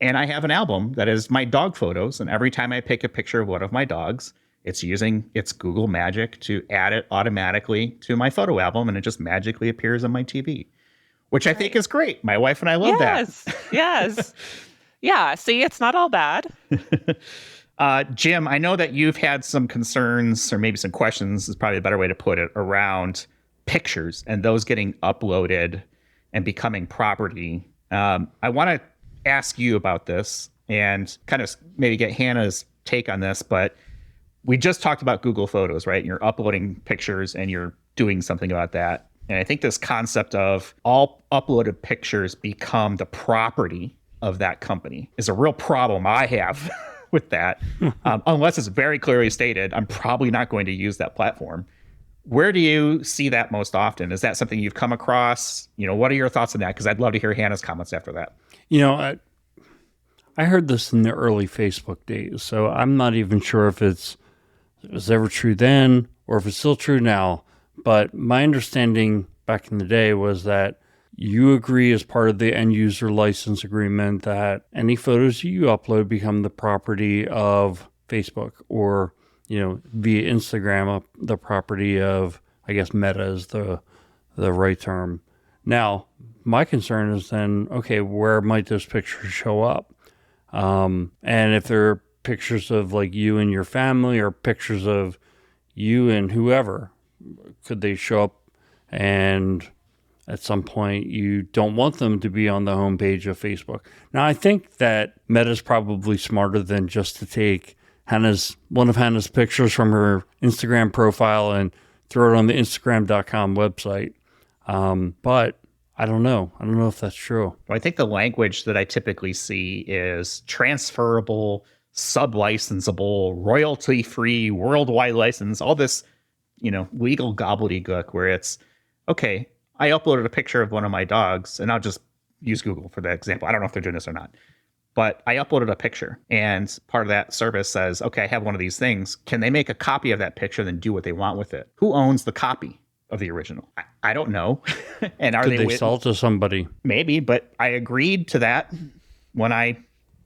And I have an album that is my dog photos, and every time I pick a picture of one of my dogs, it's using its Google Magic to add it automatically to my photo album, and it just magically appears on my TV, which I think is great. My wife and I love that.
Yes. Yeah. See, it's not all bad.
Jim, I know that you've had some concerns, or maybe some questions is probably a better way to put it, around pictures and those getting uploaded and becoming property. I want to ask you about this and kind of maybe get Hannah's take on this, but we just talked about Google Photos, right? You're uploading pictures and you're doing something about that. And I think this concept of all uploaded pictures become the property of that company is a real problem I have with that. Unless it's very clearly stated, I'm probably not going to use that platform. Where do you see that most often? Is that something you've come across? What are your thoughts on that? Because I'd love to hear Hannah's comments after that.
I heard this in the early Facebook days, so I'm not even sure if it was ever true then or if it's still true now. But my understanding back in the day was that you agree as part of the end user license agreement that any photos you upload become the property of Facebook, or, via Instagram, the property of, I guess, Meta is the right term. Now, my concern is then, okay, where might those pictures show up? And if they're pictures of like you and your family, or pictures of you and whoever, could they show up and at some point you don't want them to be on the homepage of Facebook? Now, I think that Meta's probably smarter than just to take one of Hannah's pictures from her Instagram profile and throw it on the Instagram.com website. But I don't know. I don't know if that's true.
Well, I think the language that I typically see is transferable, sub-licensable, royalty-free, worldwide license, all this, legal gobbledygook where it's, okay, I uploaded a picture of one of my dogs, and I'll just use Google for that example. I don't know if they're doing this or not, but I uploaded a picture, and part of that service says, okay, I have one of these things. Can they make a copy of that picture and then do what they want with it? Who owns the copy of the original? I don't know. And
Could they sell it to somebody?
Maybe, but I agreed to that when I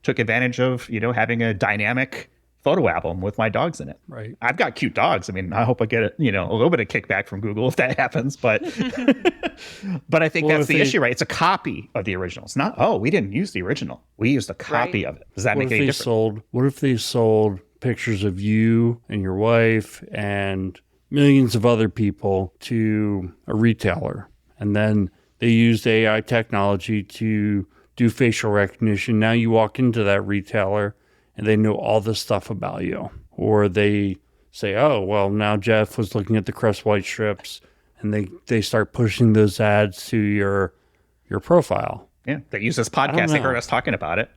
took advantage of, having a dynamic photo album with my dogs in it.
Right.
I've got cute dogs. I mean, I hope I get a little bit of kickback from Google if that happens, but but I think that's the issue, right? It's a copy of the original. It's not, we didn't use the original. We used a copy of it. Does that make any difference?
What if they sold pictures of you and your wife and millions of other people to a retailer, and then they used AI technology to do facial recognition? Now you walk into that retailer and they know all this stuff about you. Or they say, oh, well, now Jeff was looking at the Crest White strips, and they start pushing those ads to your profile.
Yeah, they use this podcast. They heard us talking about it.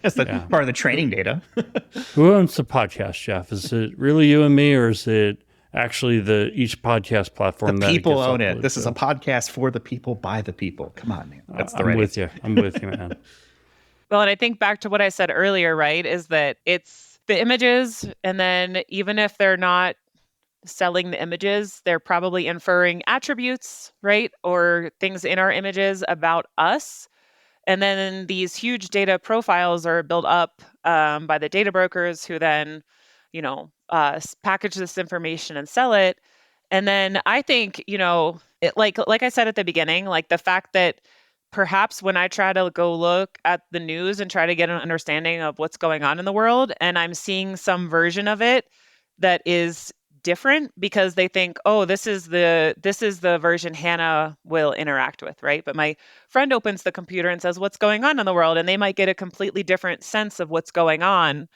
That's part of the training data.
Who owns the podcast, Jeff? Is it really you and me, or is it actually each podcast platform?
The people own it. This is a podcast for the people, by the people. Come on, man. That's the right answer.
I'm with you, man.
Well, and I think back to what I said earlier, right, is that it's the images, and then even if they're not selling the images, they're probably inferring attributes, right, or things in our images about us. And then these huge data profiles are built up by the data brokers, who then, package this information and sell it. And then I think, like I said at the beginning, like the fact that perhaps when I try to go look at the news and try to get an understanding of what's going on in the world, and I'm seeing some version of it that is different because they think, oh, this is the version Hannah will interact with, right? But my friend opens the computer and says, what's going on in the world? And they might get a completely different sense of what's going on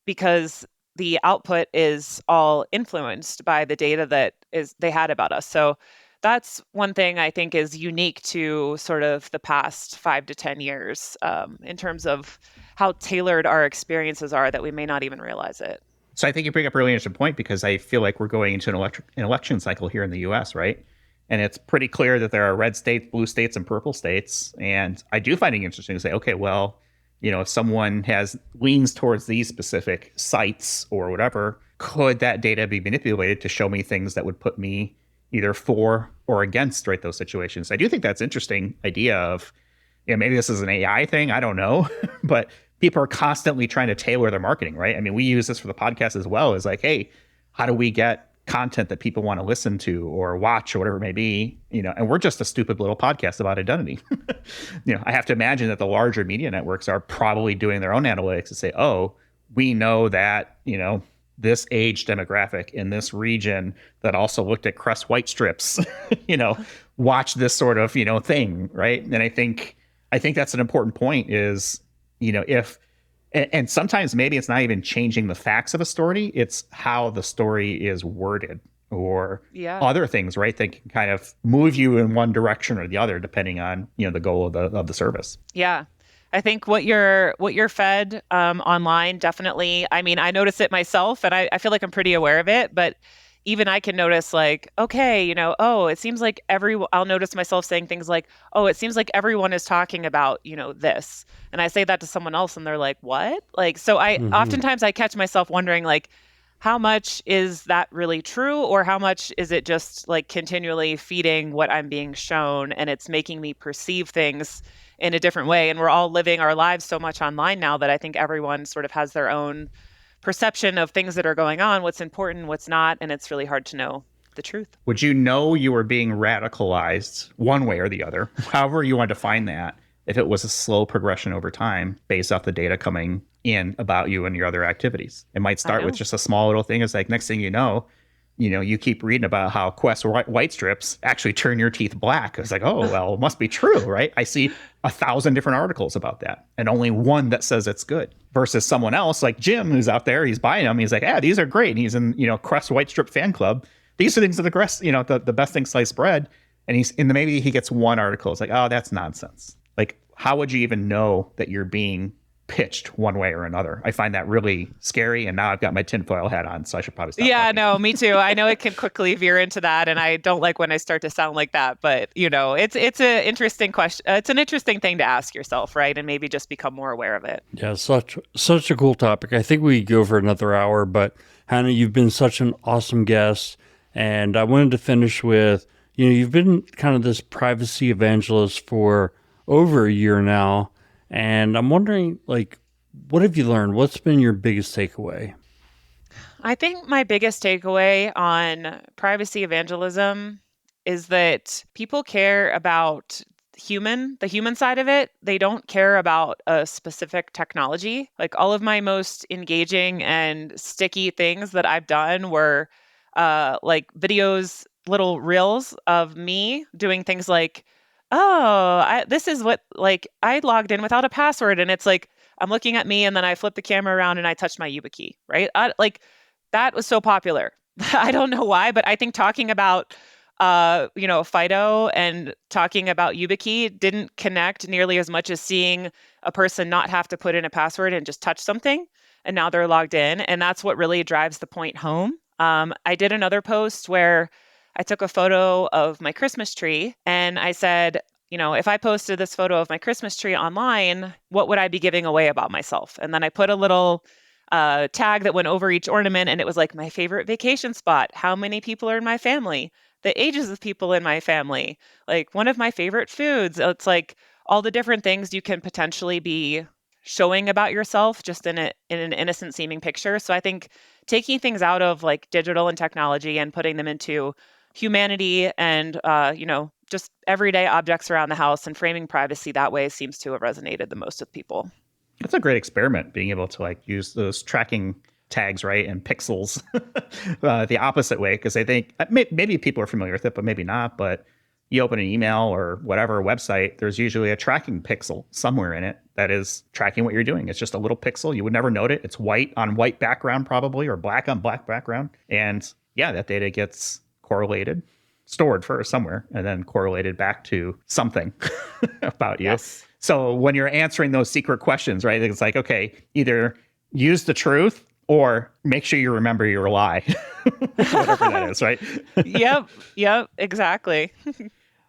because the output is all influenced by the data that they had about us. So that's one thing I think is unique to sort of the past 5 to 10 years in terms of how tailored our experiences are that we may not even realize it.
So I think you bring up a really interesting point, because I feel like we're going into an election cycle here in the US, right? And it's pretty clear that there are red states, blue states, and purple states. And I do find it interesting to say, okay, well, if someone leans towards these specific sites or whatever, could that data be manipulated to show me things that would put me either for or against, right, those situations? I do think that's interesting idea of, maybe this is an AI thing, I don't know, but people are constantly trying to tailor their marketing, right? I mean, we use this for the podcast as well, as like, hey, how do we get content that people want to listen to or watch or whatever it may be, and we're just a stupid little podcast about identity. I have to imagine that the larger media networks are probably doing their own analytics to say, oh, we know that, this age demographic in this region that also looked at crest white strips, watch this sort of, thing, right? And I think that's an important point is, if, and sometimes maybe it's not even changing the facts of a story, it's how the story is worded or other things, right? That can kind of move you in one direction or the other, depending on, the goal of the service.
Yeah. I think what you're fed online, definitely. I mean, I notice it myself, and I feel like I'm pretty aware of it, but even I can notice like, okay, it seems like I'll notice myself saying things like, oh, it seems like everyone is talking about, this. And I say that to someone else and they're like, what? Like, so oftentimes I catch myself wondering like, how much is that really true? Or how much is it just like continually feeding what I'm being shown and it's making me perceive things in a different way? And we're all living our lives so much online now that I think everyone sort of has their own perception of things that are going on, what's important, what's not, and it's really hard to know the truth.
Would you know you were being radicalized one way or the other, however you want to define that, if it was a slow progression over time based off the data coming in about you and your other activities? It might start with just a small little thing. It's like, next thing you know, you keep reading about how Quest white strips actually turn your teeth black. It's like, oh, well, it must be true, right? I see 1,000 different articles about that and only one that says it's good, versus someone else like Jim, who's out there, he's buying them. He's like, yeah, these are great. And he's in, Quest white strip fan club. These are things that the best thing sliced bread. And maybe he gets one article. It's like, oh, that's nonsense. Like, how would you even know that you're being pitched one way or another? I find that really scary, and now I've got my tinfoil hat on, so I should probably stop talking.
No, me too. I know it can quickly veer into that, and I don't like when I start to sound like that, but it's an interesting question. It's an interesting thing to ask yourself, right? And maybe just become more aware of it.
Yeah, such a cool topic. I think we go for another hour, but Hannah, you've been such an awesome guest, and I wanted to finish with, you've been kind of this privacy evangelist for over a year now. And I'm wondering, like, what have you learned? What's been your biggest takeaway?
I think my biggest takeaway on privacy evangelism is that people care about the human side of it. They don't care about a specific technology. Like, all of my most engaging and sticky things that I've done were like videos, little reels of me doing things like, this is what, like, I logged in without a password, and it's like, I'm looking at me and then I flip the camera around and I touch my YubiKey, right? That was so popular. I don't know why, but I think talking about, FIDO and talking about YubiKey didn't connect nearly as much as seeing a person not have to put in a password and just touch something, and now they're logged in. And that's what really drives the point home. I did another post where I took a photo of my Christmas tree and I said, if I posted this photo of my Christmas tree online, what would I be giving away about myself? And then I put a little tag that went over each ornament, and it was like, my favorite vacation spot, how many people are in my family, the ages of people in my family, like one of my favorite foods. It's like all the different things you can potentially be showing about yourself just in an innocent seeming picture. So I think taking things out of like digital and technology and putting them into humanity and, just everyday objects around the house and framing privacy that way seems to have resonated the most with people.
That's a great experiment, being able to like use those tracking tags, right, and pixels the opposite way, because I think maybe people are familiar with it, but maybe not. But you open an email or whatever website, there's usually a tracking pixel somewhere in it that is tracking what you're doing. It's just a little pixel. You would never note it. It's white on white background probably, or black on black background. And yeah, that data gets correlated stored first somewhere and then correlated back to something about you.
Yes.
So when you're answering those secret questions, right, it's like, okay, either use the truth or make sure you remember your lie, whatever that is, right?
Yep, exactly.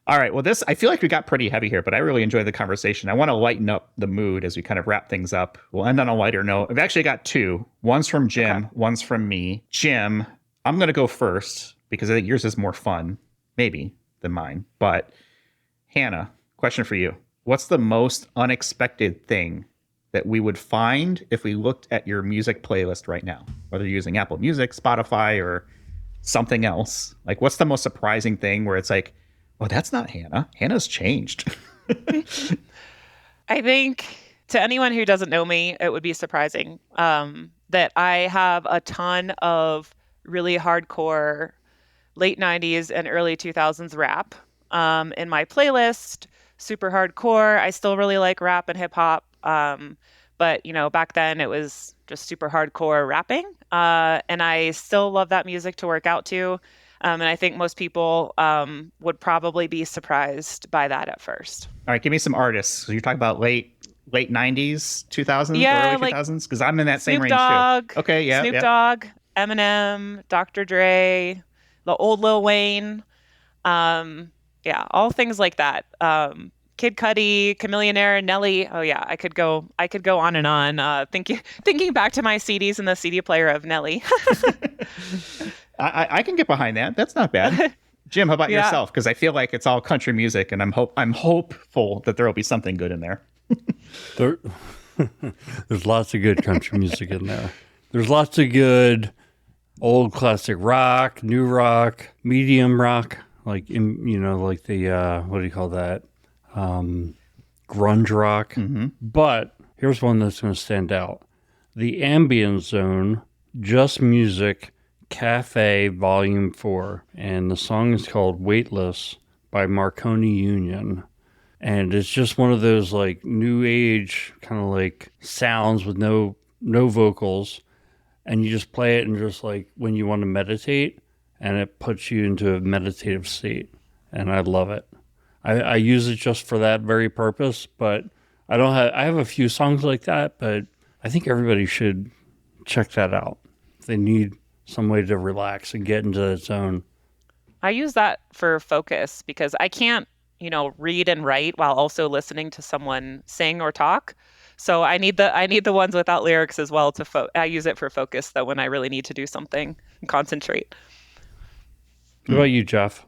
All right. Well, I feel like we got pretty heavy here, but I really enjoyed the conversation. I want to lighten up the mood as we kind of wrap things up. We'll end on a lighter note. I've actually got two. One's from Jim, one's from me. Jim, I'm going to go first because I think yours is more fun, maybe, than mine. But Hannah, question for you. What's the most unexpected thing that we would find if we looked at your music playlist right now, whether you're using Apple Music, Spotify, or something else? Like, what's the most surprising thing where it's like, oh, that's not Hannah. Hannah's changed.
I think to anyone who doesn't know me, it would be surprising that I have a ton of really hardcore late 90s and early 2000s rap in my playlist. Super hardcore. I still really like rap and hip hop. But, back then it was just super hardcore rapping. And I still love that music to work out to. And I think most people would probably be surprised by that at first.
All right, give me some artists. So you're talking about late 90s, 2000s, early 2000s? Because I'm in that same range too. Okay, yeah.
Snoop Dogg, Eminem, Dr. Dre, the old Lil Wayne. All things like that. Kid Cudi, Chameleonaire, Nelly. Oh yeah, I could go on and on. Thinking back to my CDs in the CD player of Nelly.
I can get behind that. That's not bad. Jim, how about yourself? Because I feel like it's all country music, and I'm hopeful that there will be something good in there.
There's lots of good country music in there. There's lots of good old classic rock, new rock, medium rock, like like the what do you call that? Grunge rock. Mm-hmm. But here's one that's going to stand out: the Ambient Zone, Just Music. Cafe Volume 4, and the song is called Weightless by Marconi Union. And it's just one of those like new age kind of like sounds with no vocals, and you just play it and just like when you want to meditate, and it puts you into a meditative state. And I love it. I use it just for that very purpose, but I have a few songs like that, but I think everybody should check that out if they need some way to relax and get into that zone.
I use that for focus because I can't, read and write while also listening to someone sing or talk. So I need the ones without lyrics as well I use it for focus though when I really need to do something and concentrate.
What about you, Jeff?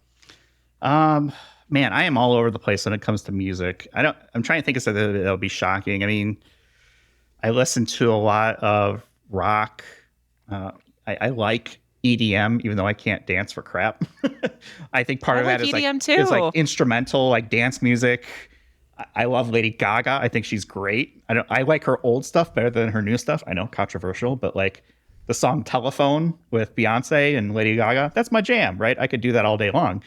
Man, I am all over the place when it comes to music. I'm trying to think of something that'll be shocking. I mean, I listen to a lot of rock. I like EDM, even though I can't dance for crap. I think part of that is
EDM too.
Is like instrumental, like dance music. I love Lady Gaga. I think she's great. I like her old stuff better than her new stuff. I know, controversial, but like the song Telephone with Beyonce and Lady Gaga, that's my jam, right? I could do that all day long.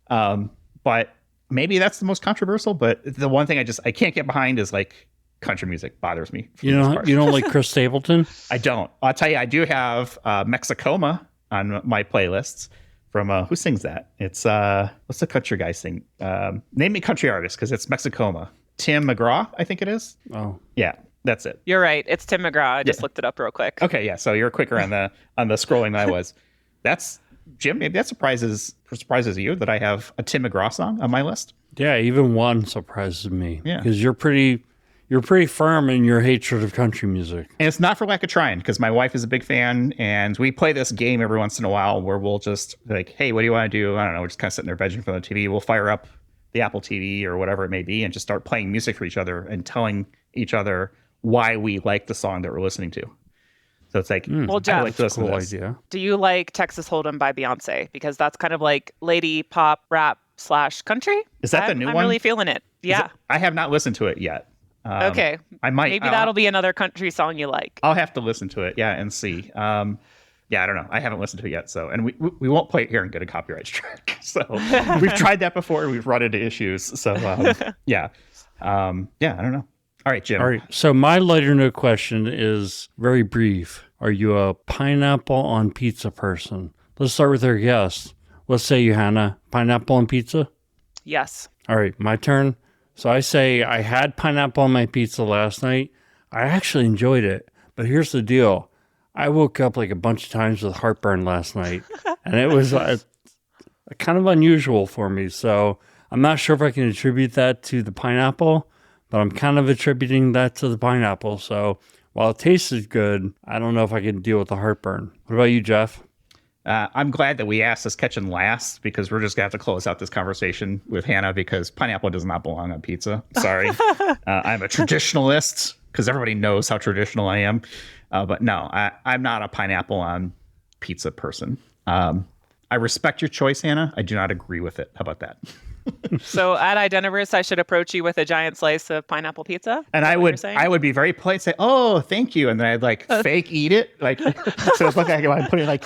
But maybe that's the most controversial. But the one thing I can't get behind is like country music. Bothers me.
You don't like Chris Stapleton?
I don't. I'll tell you, I do have Mexicoma on my playlists from who sings that? It's what's the country guy sing? Name me country artist because it's Mexicoma. Tim McGraw, I think it is.
Oh,
yeah, that's it.
You're right. It's Tim McGraw. I just looked it up real quick.
Okay, yeah. So you're quicker on the scrolling than I was. That's Jim. Maybe that surprises you that I have a Tim McGraw song on my list.
Yeah, even one surprises me.
Yeah,
because you're pretty firm in your hatred of country music.
And it's not for lack of trying, because my wife is a big fan, and we play this game every once in a while where we'll just like, hey, what do you want to do? I don't know. We're just kind of sitting there vegging in front of the TV. We'll fire up the Apple TV or whatever it may be and just start playing music for each other and telling each other why we like the song that we're listening to. So it's like,
well, Jeff,
I like to listen
cool
to this.
idea.
Do you like Texas Hold'em by Beyonce? Because that's kind of like lady pop rap / country.
Is that the new one?
I'm really feeling it. Yeah.
I have not listened to it yet.
Okay.
I might.
Maybe that'll be another country song you like.
I'll have to listen to it, and see. Yeah, I don't know. I haven't listened to it yet, so and we won't play it here and get a copyright strike. So we've tried that before. And we've run into issues. So yeah, I don't know. All right, Jim.
All right. So my lighter note question is very brief. Are you a pineapple on pizza person? Let's start with our guest. What say you, Hannah? Pineapple on pizza?
Yes.
All right, my turn. So I say I had pineapple on my pizza last night. I actually enjoyed it. But here's the deal. I woke up like a bunch of times with heartburn last night. And it was kind of unusual for me. So I'm not sure if I can attribute that to the pineapple, but I'm kind of attributing that to the pineapple. So while it tasted good, I don't know if I can deal with the heartburn. What about you, Jeff?
I'm glad that we asked this question last because we're just going to have to close out this conversation with Hannah because pineapple does not belong on pizza. Sorry. I'm a traditionalist because everybody knows how traditional I am. But no, I'm not a pineapple on pizza person. I respect your choice, Hannah. I do not agree with it. How about that?
So at Identiverse, I should approach you with a giant slice of pineapple pizza?
And I would be very polite, say, "Oh, thank you," and then I'd like fake eat it, like so it's like I'm putting like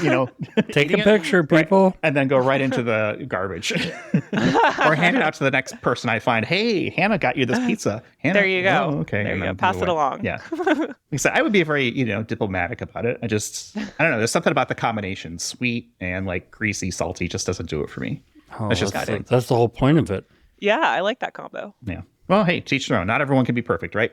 take a picture, people,
right, and then go right into the garbage, or hand it out to the next person I find. Hey, Hannah got you this pizza. Hannah,
there you go.
Oh, okay,
there you go. Pass it along.
Yeah, like I said, I would be very diplomatic about it. I don't know. There's something about the combination, sweet and like greasy, salty, just doesn't do it for me.
Oh, that's the whole point of it.
Yeah, I like that combo.
Yeah. Well, hey, teach their own. Not everyone can be perfect, right?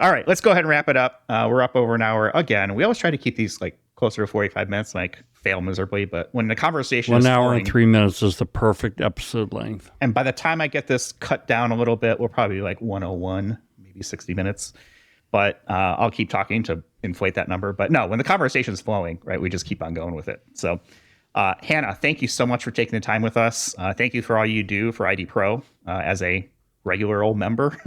All right, let's go ahead and wrap it up. We're up over an hour again. We always try to keep these like closer to 45 minutes, like fail miserably. But when the conversation is
1 hour and 3 minutes is the perfect episode length.
And by the time I get this cut down a little bit, we'll probably be like 101, maybe 60 minutes. But I'll keep talking to inflate that number. But no, when the conversation is flowing, right, we just keep on going with it. So Hannah, thank you so much for taking the time with us. Thank you for all you do for IDPro as a regular old member.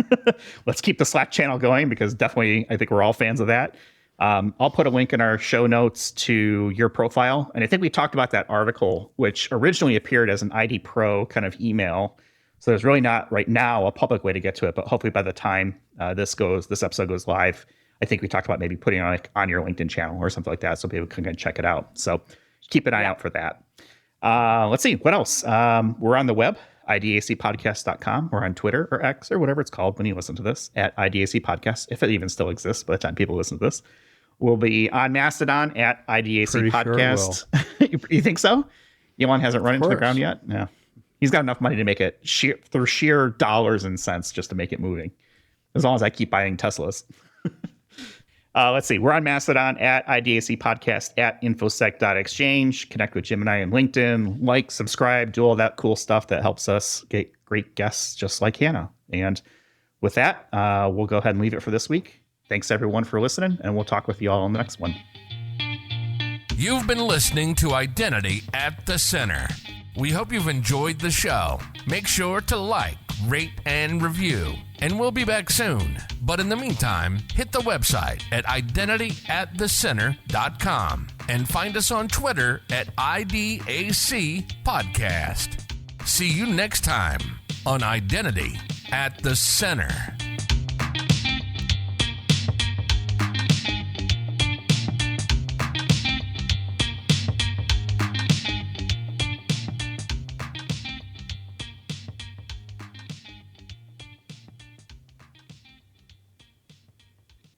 Let's keep the Slack channel going because definitely I think we're all fans of that. I'll put a link in our show notes to your profile. And I think we talked about that article, which originally appeared as an IDPro kind of email. So there's really not right now a public way to get to it. But hopefully by the time this episode goes live, I think we talked about maybe putting it on your LinkedIn channel or something like that so people can check it out. So keep an eye out for that. Let's see. What else? We're on the web, idacpodcast.com. We're on Twitter or X or whatever it's called when you listen to this, at IDAC Podcast, if it even still exists by the time people listen to this. We'll be on Mastodon at IDAC Podcast. Sure you think so? Elon hasn't run into the ground yet? No. He's got enough money to make it through sheer dollars and cents just to make it moving. As long as I keep buying Teslas. Let's see. We're on Mastodon at IDAC Podcast at infosec.exchange. Connect with Jim and I on LinkedIn. Like, subscribe, do all that cool stuff that helps us get great guests just like Hannah. And with that, we'll go ahead and leave it for this week. Thanks, everyone, for listening, and we'll talk with you all on the next one.
You've been listening to Identity at the Center. We hope you've enjoyed the show. Make sure to like, rate, and review. And we'll be back soon. But in the meantime, hit the website at identityatthecenter.com and find us on Twitter at IDAC Podcast. See you next time on Identity at the Center.